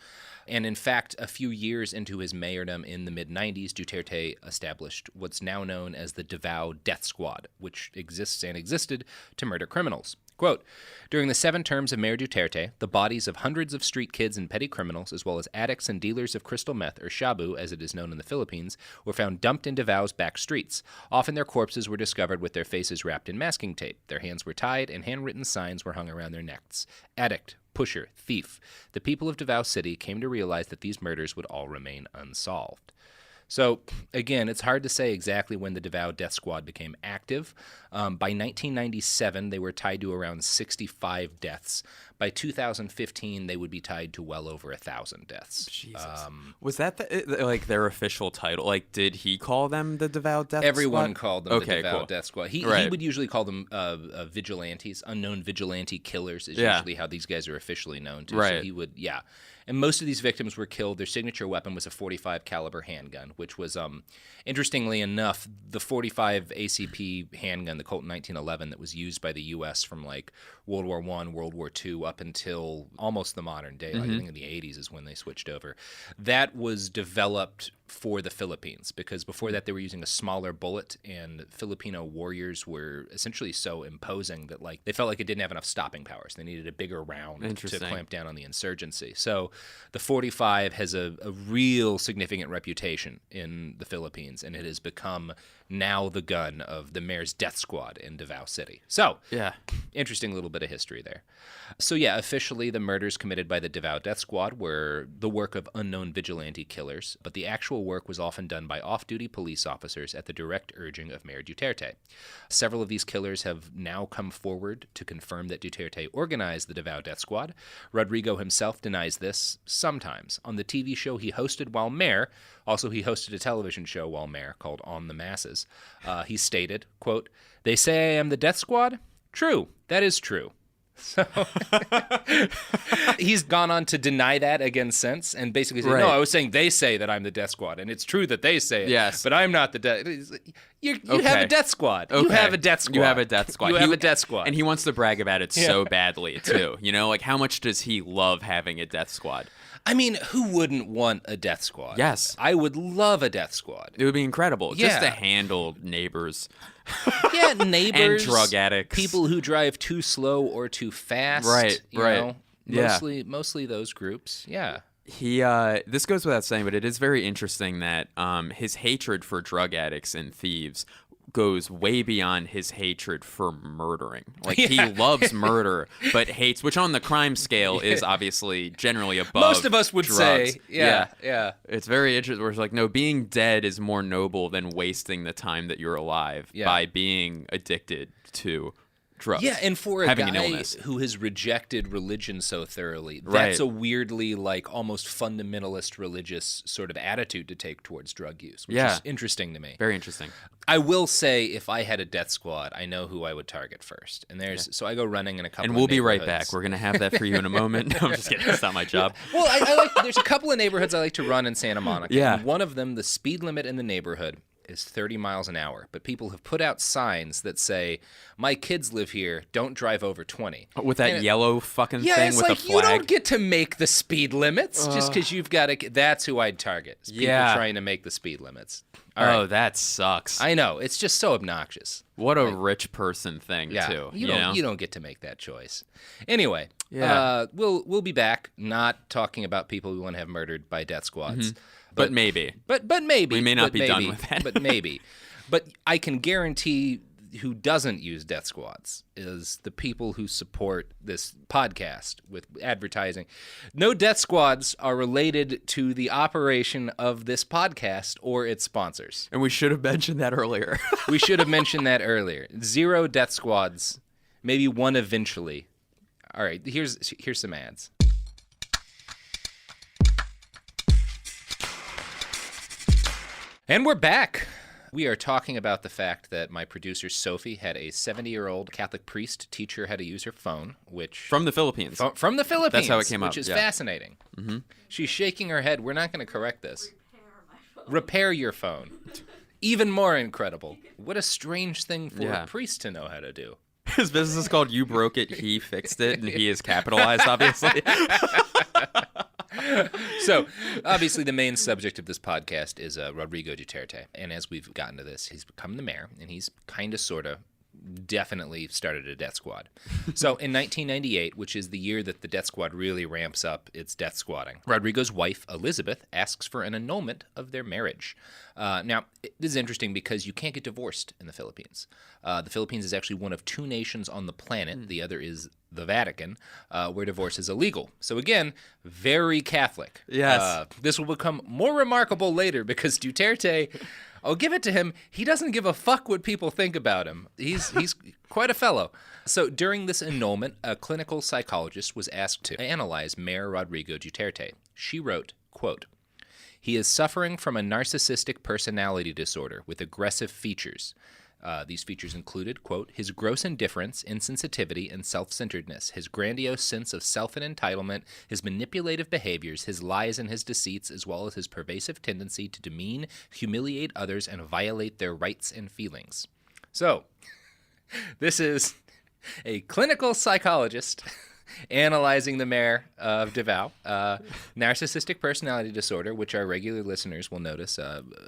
S1: And in fact, a few years into his mayordom in the mid-90s, Duterte established what's now known as the Davao Death Squad, which exists and existed to murder criminals. Quote, during the 7 terms of Mayor Duterte, the bodies of hundreds of street kids and petty criminals, as well as addicts and dealers of crystal meth, or shabu, as it is known in the Philippines, were found dumped in Davao's back streets. Often their corpses were discovered with their faces wrapped in masking tape. Their hands were tied, and handwritten signs were hung around their necks. Addict, pusher, thief. The people of Davao City came to realize that these murders would all remain unsolved. So, again, it's hard to say exactly when the Davao Death Squad became active. By 1997, they were tied to around 65 deaths. By 2015, they would be tied to well over 1,000 deaths.
S2: Jesus. Was that their official title? Like, did he call them the Davao Death Squad?
S1: Everyone called them the Davao
S2: cool.
S1: Death Squad. He would usually call them vigilantes. Unknown vigilante killers is usually how these guys are officially known to.
S2: Right.
S1: So he would, And most of these victims were killed. Their signature weapon was a .45 caliber handgun, which was, interestingly enough, the .45 ACP handgun, the Colt 1911, that was used by the U.S. from like World War I, World War II, up until almost the modern day. Like, I think in the 80s is when they switched over. That was developed for the Philippines, because before that they were using a smaller bullet, and Filipino warriors were essentially so imposing that like they felt like it didn't have enough stopping powers. They needed a bigger round to clamp down on the insurgency. So the .45 has a real significant reputation in the Philippines, and it has become now the gun of the mayor's death squad in Davao City. So, interesting little bit of history there. So officially the murders committed by the Davao Death Squad were the work of unknown vigilante killers, but the actual work was often done by off-duty police officers at the direct urging of Mayor Duterte. Several of these killers have now come forward to confirm that Duterte organized the Davao Death Squad. Rodrigo himself denies this sometimes. On the TV show he hosted while mayor, also he hosted a television show while mayor called On the Masses, he stated, quote, "They say I am the Death Squad? True, that is true." So he's gone on to deny that again since, and basically said, no, I was saying they say that I'm the Death Squad, and it's true that they say it, but I'm not the Death. You have a Death Squad. Okay. You have a Death Squad.
S2: You have a Death Squad.
S1: You have a Death Squad.
S2: And he wants to brag about it so badly, too. You know, like, how much does he love having a Death Squad?
S1: I mean, who wouldn't want a Death Squad?
S2: Yes.
S1: I would love a Death Squad.
S2: It would be incredible. Just to handle neighbors.
S1: Neighbors.
S2: And drug addicts.
S1: People who drive too slow or too fast.
S2: Right.
S1: You know? Mostly those groups. Yeah.
S2: This goes without saying, but it is very interesting that his hatred for drug addicts and thieves goes way beyond his hatred for murdering. Like, he loves murder, but hates, which on the crime scale is obviously generally above
S1: most of us would
S2: drugs.
S1: say. Yeah.
S2: It's very interesting. Where it's like, no, being dead is more noble than wasting the time that you're alive by being addicted to drugs.
S1: Yeah, and for a
S2: having
S1: guy who has rejected religion so thoroughly, that's a weirdly, like, almost fundamentalist religious sort of attitude to take towards drug use, which is interesting to me.
S2: Very interesting.
S1: I will say, if I had a death squad, I know who I would target first. And so I go running in a couple of neighborhoods.
S2: And we'll be right back. We're going to have that for you in a moment. No, I'm just kidding. That's not my job.
S1: Well, there's a couple of neighborhoods I like to run in Santa Monica. Yeah. And one of them, the speed limit in the neighborhood is 30 miles an hour, but people have put out signs that say, "My kids live here, don't drive over 20."
S2: With that yellow fucking thing with
S1: like,
S2: the flag.
S1: You don't get to make the speed limits just because you've got to. That's who I'd target. People trying to make the speed limits. All right.
S2: That sucks.
S1: I know. It's just so obnoxious.
S2: What a rich person thing, too.
S1: You don't get to make that choice. Anyway, we'll be back, not talking about people we want to have murdered by death squads.
S2: But maybe.
S1: But maybe.
S2: We may not be done with that.
S1: But maybe. But I can guarantee who doesn't use death squads is the people who support this podcast with advertising. No death squads are related to the operation of this podcast or its sponsors.
S2: And we should have mentioned that earlier.
S1: We should have mentioned that earlier. 0 death squads, maybe 1 eventually. All right, here's some ads. And we're back. We are talking about the fact that my producer, Sophie, had a 70-year-old Catholic priest teach her how to use her phone, which...
S2: From the Philippines.
S1: From the Philippines.
S2: That's how it came up.
S1: Which is fascinating. Mm-hmm. She's shaking her head. We're not going to correct this. Repair your phone. Even more incredible. What a strange thing for a priest to know how to do.
S2: His business is called You Broke It, He Fixed It, and he is capitalized, obviously.
S1: So, obviously, the main subject of this podcast is Rodrigo Duterte. And as we've gotten to this, he's become the mayor, and he's kind of, sort of, definitely started a death squad. So, in 1998, which is the year that the death squad really ramps up its death squadding, Rodrigo's wife, Elizabeth, asks for an annulment of their marriage. Now, this is interesting because you can't get divorced in the Philippines. The Philippines is actually one of 2 nations on the planet. The other is the Vatican, where divorce is illegal. So again, very Catholic.
S2: Yes.
S1: This will become more remarkable later because Duterte, I'll give it to him, he doesn't give a fuck what people think about him. He's quite a fellow. So during this annulment, a clinical psychologist was asked to analyze Mayor Rodrigo Duterte. She wrote, quote, "He is suffering from a narcissistic personality disorder with aggressive features. These features included, quote, his gross indifference, insensitivity, and self-centeredness, his grandiose sense of self and entitlement, his manipulative behaviors, his lies and his deceits, as well as his pervasive tendency to demean, humiliate others, and violate their rights and feelings." So, this is a clinical psychologist analyzing the mayor of Davao. Narcissistic personality disorder, which our regular listeners will notice.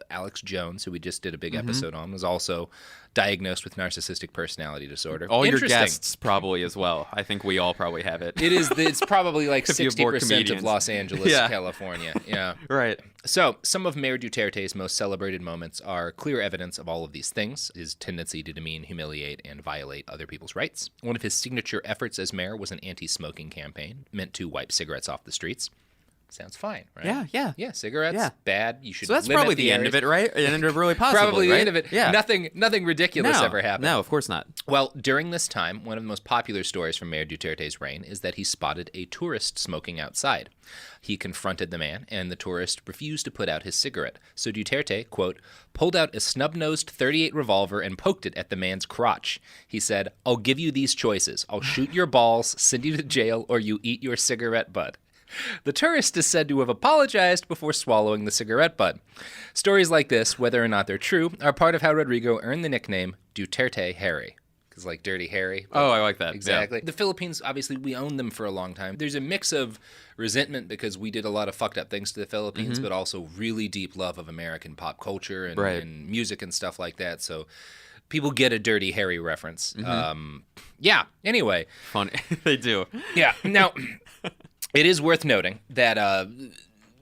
S1: Alex Jones, who we just did a big episode on, was also diagnosed with narcissistic personality disorder.
S2: All your guests probably as well. I think we all probably have it.
S1: It's probably like 60% of
S2: comedians.
S1: Los Angeles, California. Yeah.
S2: Right.
S1: So, some of Mayor Duterte's most celebrated moments are clear evidence of all of these things: his tendency to demean, humiliate, and violate other people's rights. One of his signature efforts as mayor was an anti-smoking campaign meant to wipe cigarettes off the streets. Sounds fine, right? Yeah, cigarettes, bad. You should.
S2: So that's
S1: limit
S2: probably the
S1: areas.
S2: end of it, right? The end of really possible,
S1: Probably
S2: right?
S1: the end of it.
S2: Yeah.
S1: Nothing ridiculous ever happened.
S2: No, of course not.
S1: Well, during this time, one of the most popular stories from Mayor Duterte's reign is that he spotted a tourist smoking outside. He confronted the man, and the tourist refused to put out his cigarette. So Duterte, quote, pulled out a snub-nosed .38 revolver and poked it at the man's crotch. He said, "I'll give you these choices. I'll shoot your balls, send you to jail, or you eat your cigarette butt." The tourist is said to have apologized before swallowing the cigarette butt. Stories like this, whether or not they're true, are part of how Rodrigo earned the nickname Duterte Harry. Because like Dirty Harry.
S2: Oh, I like that.
S1: Exactly.
S2: Yeah.
S1: The Philippines, obviously, we owned them for a long time. There's a mix of resentment because we did a lot of fucked up things to the Philippines, but also really deep love of American pop culture and music and stuff like that. So people get a Dirty Harry reference. Anyway.
S2: Funny. They do.
S1: Yeah. Now, it is worth noting that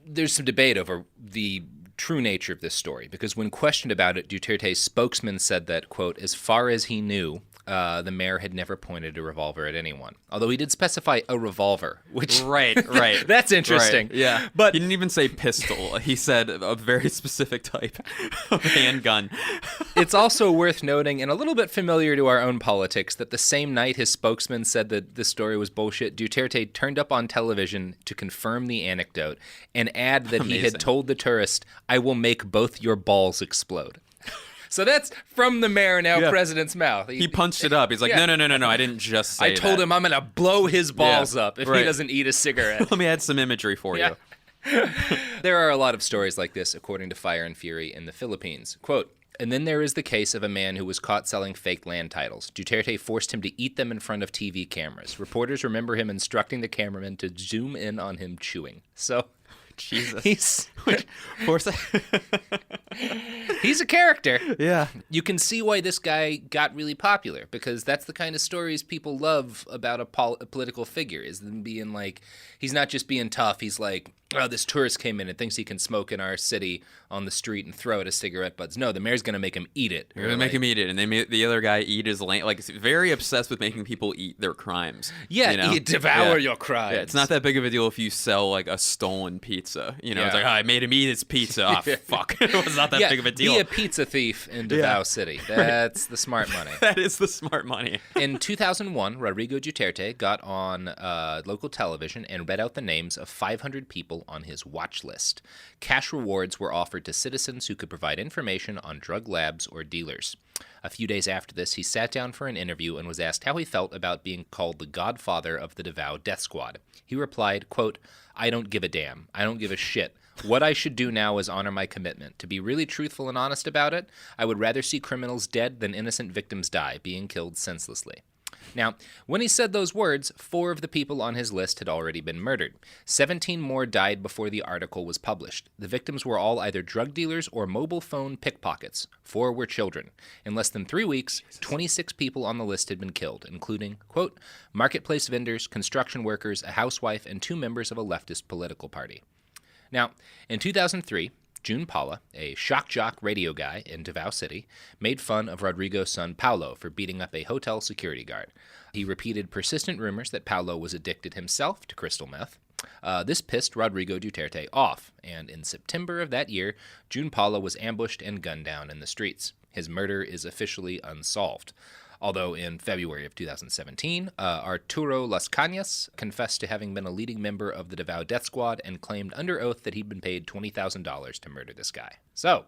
S1: there's some debate over the true nature of this story, because when questioned about it, Duterte's spokesman said that, quote, as far as he knew, the mayor had never pointed a revolver at anyone. Although he did specify a revolver, which...
S2: Right.
S1: That's interesting.
S2: Right, yeah.
S1: But
S2: he didn't even say pistol. He said a very specific type of handgun.
S1: It's also worth noting, and a little bit familiar to our own politics, that the same night his spokesman said that the story was bullshit, Duterte turned up on television to confirm the anecdote and add that he had told the tourist, "I will make both your balls explode." So that's from the mayor, now president's mouth.
S2: He punched it up. He's like, no, I didn't just say
S1: I told him I'm going to blow his balls up if he doesn't eat a cigarette.
S2: Let me add some imagery for you.
S1: There are a lot of stories like this, according to Fire and Fury in the Philippines. Quote, and then there is the case of a man who was caught selling fake land titles. Duterte forced him to eat them in front of TV cameras. Reporters remember him instructing the cameraman to zoom in on him chewing. So...
S2: Jesus.
S1: He's a character.
S2: Yeah.
S1: You can see why this guy got really popular, because that's the kind of stories people love about a political figure, is them being like, he's not just being tough, he's like, oh, this tourist came in and thinks he can smoke in our city on the street and throw it as cigarette butts. No, the mayor's going to make him eat it.
S2: They're going to make him eat it, and they made the other guy eat his land. Like, it's very obsessed with making people eat their crimes.
S1: Yeah,
S2: you know?
S1: devour your crimes.
S2: Yeah, it's not that big of a deal if you sell, like, a stolen pizza. You know,
S1: Yeah.
S2: It's like, oh, I made him eat his pizza. Oh, fuck. It was not that big of a deal.
S1: Be a pizza thief in Davao City. That's the smart money.
S2: That is the smart money.
S1: In 2001, Rodrigo Duterte got on local television and read out the names of 500 people on his watch list. Cash rewards were offered to citizens who could provide information on drug labs or dealers. A few days after this, he sat down for an interview and was asked how he felt about being called the godfather of the Davao death squad. He replied, quote, "I don't give a damn. I don't give a shit. What I should do now is honor my commitment. To be really truthful and honest about it, I would rather see criminals dead than innocent victims die, being killed senselessly." Now, when he said those words, 4 of the people on his list had already been murdered. 17 more died before the article was published. The victims were all either drug dealers or mobile phone pickpockets. 4 were children. In less than 3 weeks, 26 people on the list had been killed, including, quote, marketplace vendors, construction workers, a housewife, and 2 members of a leftist political party. Now, in 2003, June Paula, a shock jock radio guy in Davao City, made fun of Rodrigo's son Paulo for beating up a hotel security guard. He repeated persistent rumors that Paulo was addicted himself to crystal meth. This pissed Rodrigo Duterte off, and in September of that year, June Paula was ambushed and gunned down in the streets. His murder is officially unsolved. Although in February of 2017, Arturo Las Cañas confessed to having been a leading member of the Davao Death Squad and claimed under oath that he'd been paid $20,000 to murder this guy. So,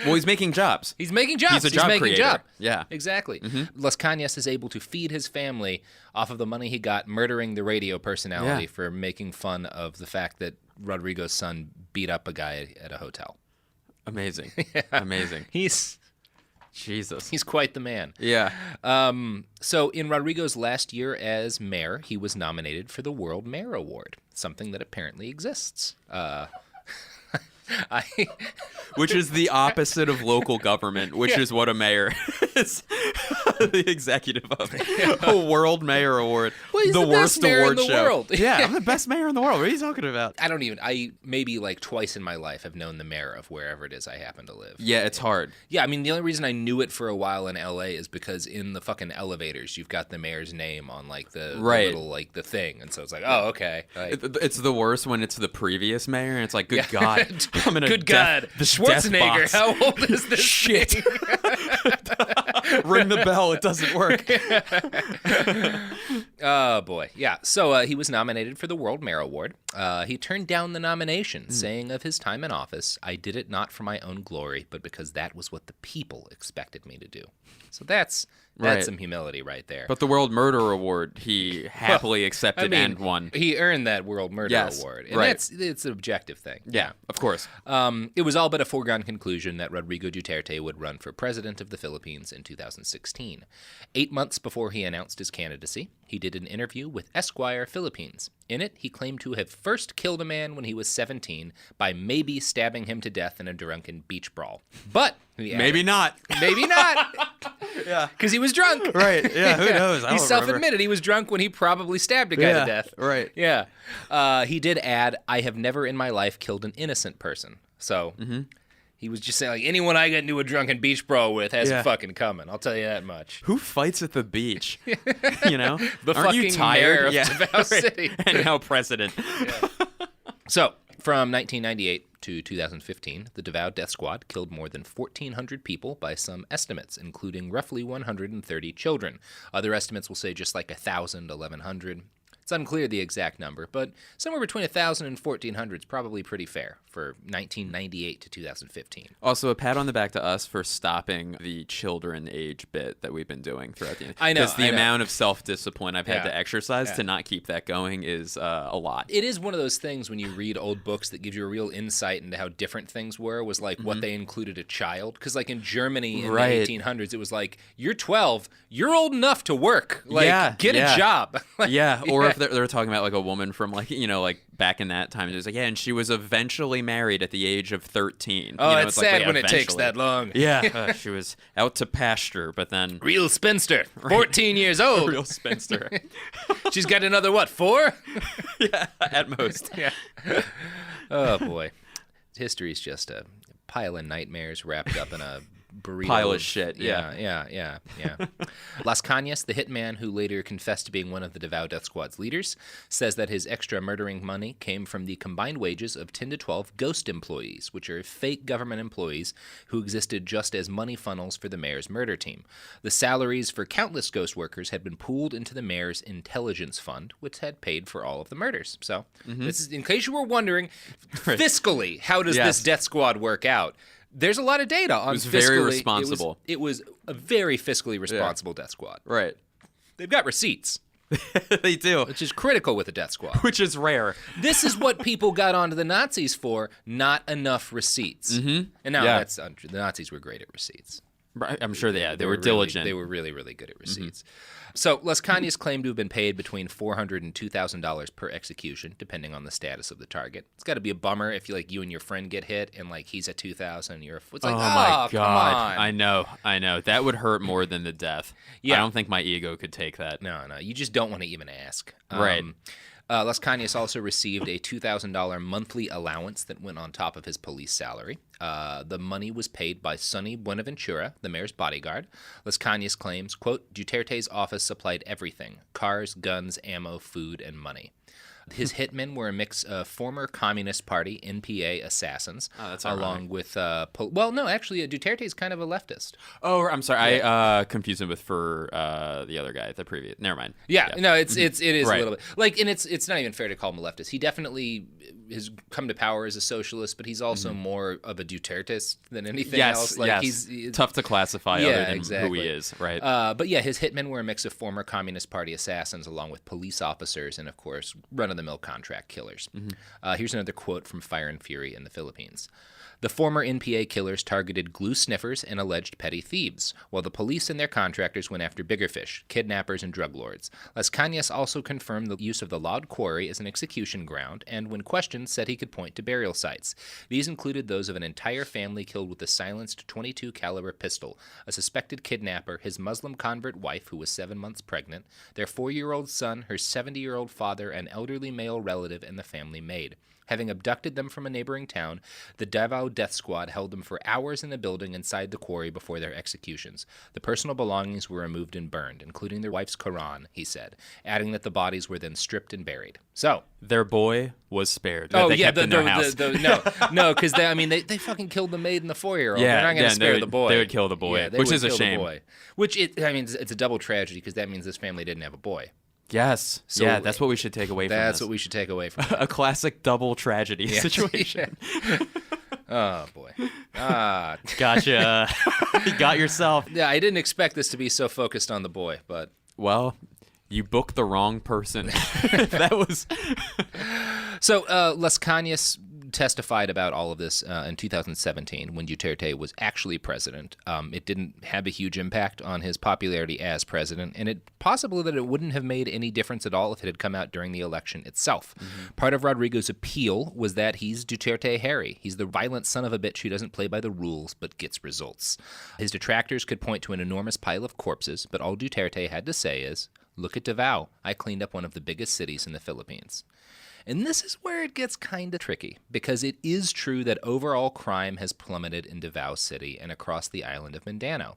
S2: well, he's making jobs.
S1: He's making jobs.
S2: He's a job
S1: making
S2: creator.
S1: Job.
S2: Yeah.
S1: Exactly. Mm-hmm. Las Cañas is able to feed his family off of the money he got murdering the radio personality for making fun of the fact that Rodrigo's son beat up a guy at a hotel.
S2: Amazing. Amazing. He's
S1: quite the man.
S2: Yeah.
S1: So in Rodrigo's last year as mayor, he was nominated for the World Mayor Award, something that apparently exists.
S2: Which is the opposite of local government, which is what a mayor is. The executive of a World Mayor Award.
S1: Well, he's
S2: the worst
S1: best mayor
S2: award
S1: in the
S2: show.
S1: world.
S2: Yeah, I'm the best mayor in the world. What are you talking about?
S1: I maybe like twice in my life have known the mayor of wherever it is I happen to live.
S2: Yeah, it's hard.
S1: Yeah, I mean, the only reason I knew it for a while in LA is because in the fucking elevators, you've got the mayor's name on like the little like the thing. And so it's like, oh, okay. Like,
S2: it's the worst when it's the previous mayor and it's like, good God. I'm in a
S1: good God. Schwarzenegger, how old is this
S2: shit? Ring the bell. It doesn't work.
S1: Oh, boy. Yeah. So he was nominated for the World Mayor Award. He turned down the nomination, saying of his time in office, "I did it not for my own glory, but because that was what the people expected me to do." So that's some humility right there.
S2: But the World Murder Award, he happily accepted and won.
S1: He earned that World Murder Award. And it's an objective thing.
S2: Yeah, of course.
S1: It was all but a foregone conclusion that Rodrigo Duterte would run for president of the Philippines in 2016. 8 months before he announced his candidacy, he did an interview with Esquire Philippines. In it, he claimed to have first killed a man when he was 17 by maybe stabbing him to death in a drunken beach brawl. But
S2: maybe not.
S1: Maybe not.
S2: Yeah.
S1: Because he was drunk.
S2: Right. Yeah, who knows?
S1: He self-admitted he was drunk when he probably stabbed a guy to death.
S2: Right.
S1: Yeah. He did add, "I have never in my life killed an innocent person." So he was just saying, like, anyone I get into a drunken beach brawl with has it fucking coming. I'll tell you that much.
S2: Who fights at the beach? You know?
S1: The
S2: Aren't
S1: fucking
S2: you tired?
S1: mayor of Davao City.
S2: And now president.
S1: So, from 1998 to 2015, the Davao Death Squad killed more than 1,400 people by some estimates, including roughly 130 children. Other estimates will say just like 1,000 to 1,100. It's unclear the exact number, but somewhere between 1,000 and 1,400 is probably pretty fair for 1998 to 2015.
S2: Also, a pat on the back to us for stopping the children age bit that we've been doing throughout the year.
S1: I know.
S2: Because the amount of self-discipline I've had to exercise to not keep that going is a lot.
S1: It is one of those things when you read old books that gives you a real insight into how different things were, was like what they included a child. Because like in Germany in the 1800s, it was like, you're 12, you're old enough to work. Like, get a job.
S2: Or if they're talking about like a woman from like, like back in that time. It was like, yeah, and she was eventually married at the age of 13.
S1: Oh, it's sad when it takes that long.
S2: Yeah, she was out to pasture, but then
S1: real spinster, 14 years old.
S2: Real spinster.
S1: She's got another 4?
S2: Yeah, at most.
S1: Yeah. Oh boy, history's just a pile of nightmares wrapped up in a burrito.
S2: Pile of shit.
S1: Yeah. Las Cañas, the hitman who later confessed to being one of the Davao Death Squad's leaders, says that his extra murdering money came from the combined wages of 10 to 12 ghost employees, which are fake government employees who existed just as money funnels for the mayor's murder team. The salaries for countless ghost workers had been pooled into the mayor's intelligence fund, which had paid for all of the murders. So, this is, in case you were wondering, fiscally, how does this death squad work out? There's a lot of data on fiscally. It was
S2: very responsible.
S1: It was a very fiscally responsible death squad.
S2: Right.
S1: They've got receipts.
S2: They do.
S1: Which is critical with a death squad.
S2: Which is rare.
S1: This is what people got onto the Nazis for, not enough receipts. And now that's untrue. The Nazis were great at receipts.
S2: I'm sure they were diligent.
S1: They were really, really good at receipts. So Las Cañas claimed to have been paid between $400 and $2,000 per execution, depending on the status of the target. It's got to be a bummer if you and your friend get hit and like he's at $2,000 and you're. It's like,
S2: my God!
S1: Come on.
S2: I know. That would hurt more than the death. Yeah. I don't think my ego could take that.
S1: No. You just don't want to even ask.
S2: Right.
S1: Las Cañas also received a $2,000 monthly allowance that went on top of his police salary. The money was paid by Sonny Buenaventura, the mayor's bodyguard. Las Cañas claims, quote, Duterte's office supplied everything: cars, guns, ammo, food, and money. His hitmen were a mix of former Communist Party, NPA assassins, along with, Duterte is kind of a leftist.
S2: Oh, I'm sorry. Yeah. I confused him with the other guy, the previous. Never mind.
S1: Yeah. No, it is a little bit like, and it's not even fair to call him a leftist. He definitely has come to power as a socialist, but he's also more of a Dutertist than anything else. Like,
S2: he's tough to classify other than who he is, right?
S1: But yeah, his hitmen were a mix of former Communist Party assassins, along with police officers, and of course, run-of-the-mill contract killers. Here's another quote from Fire and Fury in the Philippines. The former NPA killers targeted glue sniffers and alleged petty thieves, while the police and their contractors went after bigger fish, kidnappers and drug lords. Las Cañas also confirmed the use of the Log Quarry as an execution ground, and when questioned, said he could point to burial sites. These included those of an entire family killed with a silenced .22 caliber pistol, a suspected kidnapper, his Muslim convert wife, who was 7 months pregnant, their 4-year-old son, her 70-year-old father, an elderly male relative, and the family maid. Having abducted them from a neighboring town, the Davao Death Squad held them for hours in a building inside the quarry before their executions. The personal belongings were removed and burned, including their wife's Quran, he said, adding that the bodies were then stripped and buried. So
S2: their boy was spared.
S1: They kept in their house. No, because they fucking killed the maid and the 4-year-old.
S2: Yeah,
S1: they're not going to spare the boy.
S2: They would kill the boy, which is a shame.
S1: It's a double tragedy because that means this family didn't have a boy.
S2: Yes. So yeah, that's what we should take away from this.
S1: That's what we should take away from it.
S2: A classic double tragedy situation.
S1: Oh, boy.
S2: Gotcha. You got yourself.
S1: Yeah, I didn't expect this to be so focused on the boy, but...
S2: Well, you booked the wrong person. That was...
S1: So, Las Cañas testified about all of this in 2017 when Duterte was actually president. It didn't have a huge impact on his popularity as president, and it's possible that it wouldn't have made any difference at all if it had come out during the election itself. Part of Rodrigo's appeal was that he's Duterte Harry. He's the violent son of a bitch who doesn't play by the rules but gets results. His detractors could point to an enormous pile of corpses, but all Duterte had to say is, "Look at Davao. I cleaned up one of the biggest cities in the Philippines." And this is where it gets kind of tricky, because it is true that overall crime has plummeted in Davao City and across the island of Mindanao.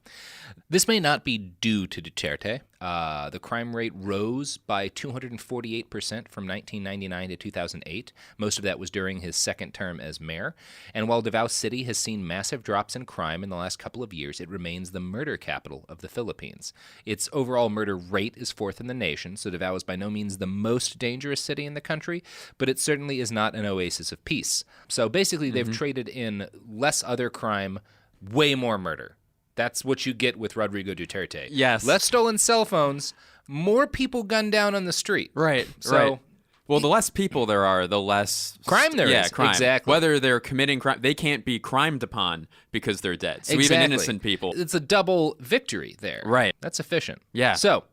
S1: This may not be due to Duterte. The crime rate rose by 248% from 1999 to 2008. Most of that was during his second term as mayor. And while Davao City has seen massive drops in crime in the last couple of years, it remains the murder capital of the Philippines. Its overall murder rate is fourth in the nation, so Davao is by no means the most dangerous city in the country, but it certainly is not an oasis of peace. So basically, they've traded in less other crime, way more murder. That's what you get with Rodrigo Duterte.
S2: Yes.
S1: Less stolen cell phones, more people gunned down on the street.
S2: Right. So, well, the less people there are, the less
S1: crime there is.
S2: Yeah, crime.
S1: Exactly.
S2: Whether they're committing crime, they can't be crimed upon because they're dead. So even innocent people.
S1: It's a double victory there.
S2: Right.
S1: That's efficient.
S2: Yeah.
S1: So,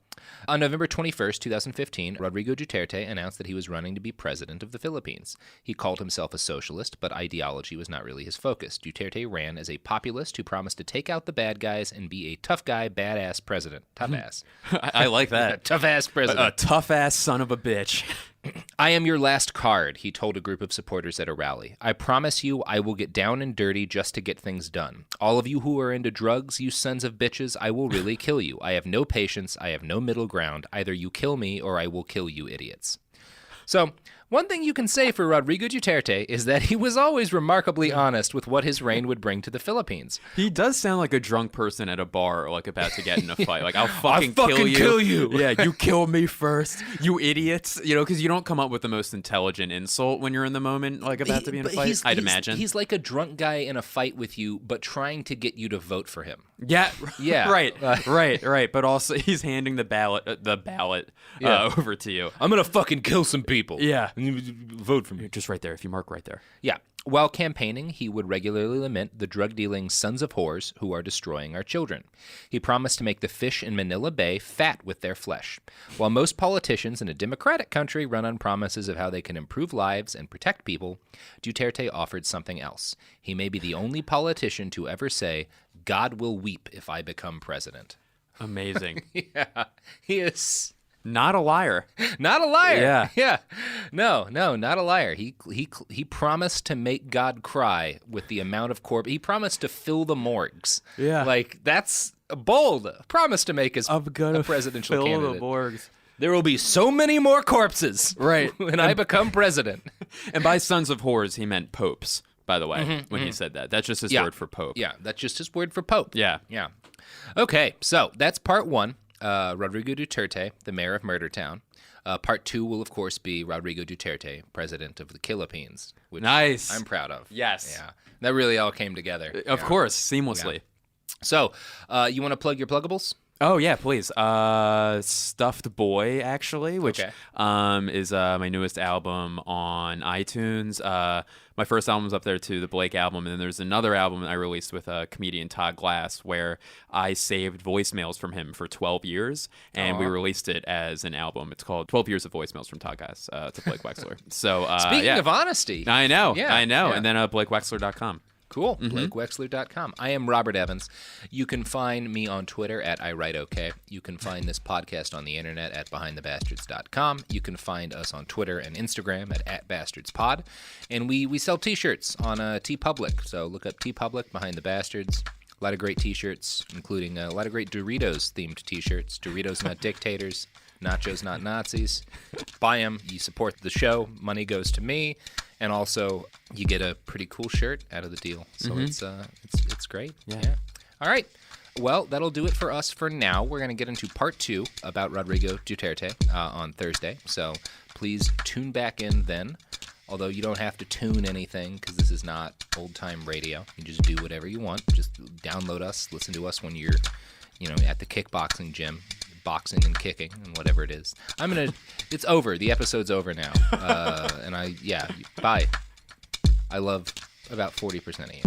S1: On November 21st, 2015, Rodrigo Duterte announced that he was running to be president of the Philippines. He called himself a socialist, but ideology was not really his focus. Duterte ran as a populist who promised to take out the bad guys and be a tough guy, badass president. Tough ass.
S2: I like that.
S1: Tough ass president.
S2: A tough ass son of a bitch.
S1: I am your last card, he told a group of supporters at a rally. I promise you I will get down and dirty just to get things done. All of you who are into drugs, you sons of bitches, I will really kill you. I have no patience. I have no middle ground. Either you kill me or I will kill you idiots. So, one thing you can say for Rodrigo Duterte is that he was always remarkably honest with what his reign would bring to the Philippines.
S2: He does sound like a drunk person at a bar, like about to get in a fight. Like, I'll fucking kill you. Yeah, you kill me first, you idiots. You know, because you don't come up with the most intelligent insult when you're in the moment, like about to be in a fight, I'd imagine.
S1: He's like a drunk guy in a fight with you, but trying to get you to vote for him.
S2: Yeah. Right. But also, he's handing the ballot over to you.
S1: I'm going to fucking kill some people.
S2: Yeah.
S1: Vote for me.
S2: Just right there, if you mark right there.
S1: Yeah. While campaigning, he would regularly lament the drug-dealing sons of whores who are destroying our children. He promised to make the fish in Manila Bay fat with their flesh. While most politicians in a democratic country run on promises of how they can improve lives and protect people, Duterte offered something else. He may be the only politician to ever say, God will weep if I become president.
S2: Amazing.
S1: Yeah, he is...
S2: Not a liar.
S1: Not a liar.
S2: Yeah.
S1: No, not a liar. He promised to make God cry with the amount of He promised to fill the morgues.
S2: Yeah.
S1: Like, that's a bold promise to make as
S2: a
S1: presidential
S2: fill
S1: candidate.
S2: The morgues.
S1: There will be so many more corpses.
S2: Right.
S1: When I become president.
S2: And by sons of whores, he meant popes, by the way, when he said that. That's just his word for pope.
S1: Yeah, that's just his word for pope.
S2: Yeah.
S1: Okay, so that's part one. Rodrigo Duterte, the mayor of Murder Town. Part two will, of course, be Rodrigo Duterte, president of the Philippines, which
S2: nice.
S1: I'm proud of.
S2: Yes.
S1: Yeah. That really all came together.
S2: Of course, seamlessly.
S1: Yeah. So, you want to plug your pluggables?
S2: Oh, yeah, please. Stuffed Boy, actually, which is my newest album on iTunes. My first album's up there, too, the Blake album. And then there's another album I released with comedian Todd Glass where I saved voicemails from him for 12 years, and we released it as an album. It's called 12 Years of Voicemails from Todd Glass to Blake Wexler. So,
S1: Speaking of honesty.
S2: I know.
S1: Yeah.
S2: And then BlakeWexler.com.
S1: Cool. BlakeWexler.com. I am Robert Evans. You can find me on Twitter at IWriteOK. You can find this podcast on the internet at BehindTheBastards.com. You can find us on Twitter and Instagram at @BastardsPod. And we sell T-shirts on TeePublic. So look up TeePublic, Behind the Bastards. A lot of great T-shirts, including a lot of great Doritos-themed T-shirts. Doritos Not Dictators. Nachos Not Nazis. Buy them. You support the show. Money goes to me. And also, you get a pretty cool shirt out of the deal. So it's great. Yeah. All right. Well, that'll do it for us for now. We're going to get into part two about Rodrigo Duterte on Thursday. So please tune back in then. Although you don't have to tune anything because this is not old-time radio. You just do whatever you want. Just download us. Listen to us when you're, at the kickboxing gym. Boxing and kicking and whatever it is. It's over. The episode's over now. Bye. I love about 40% of you.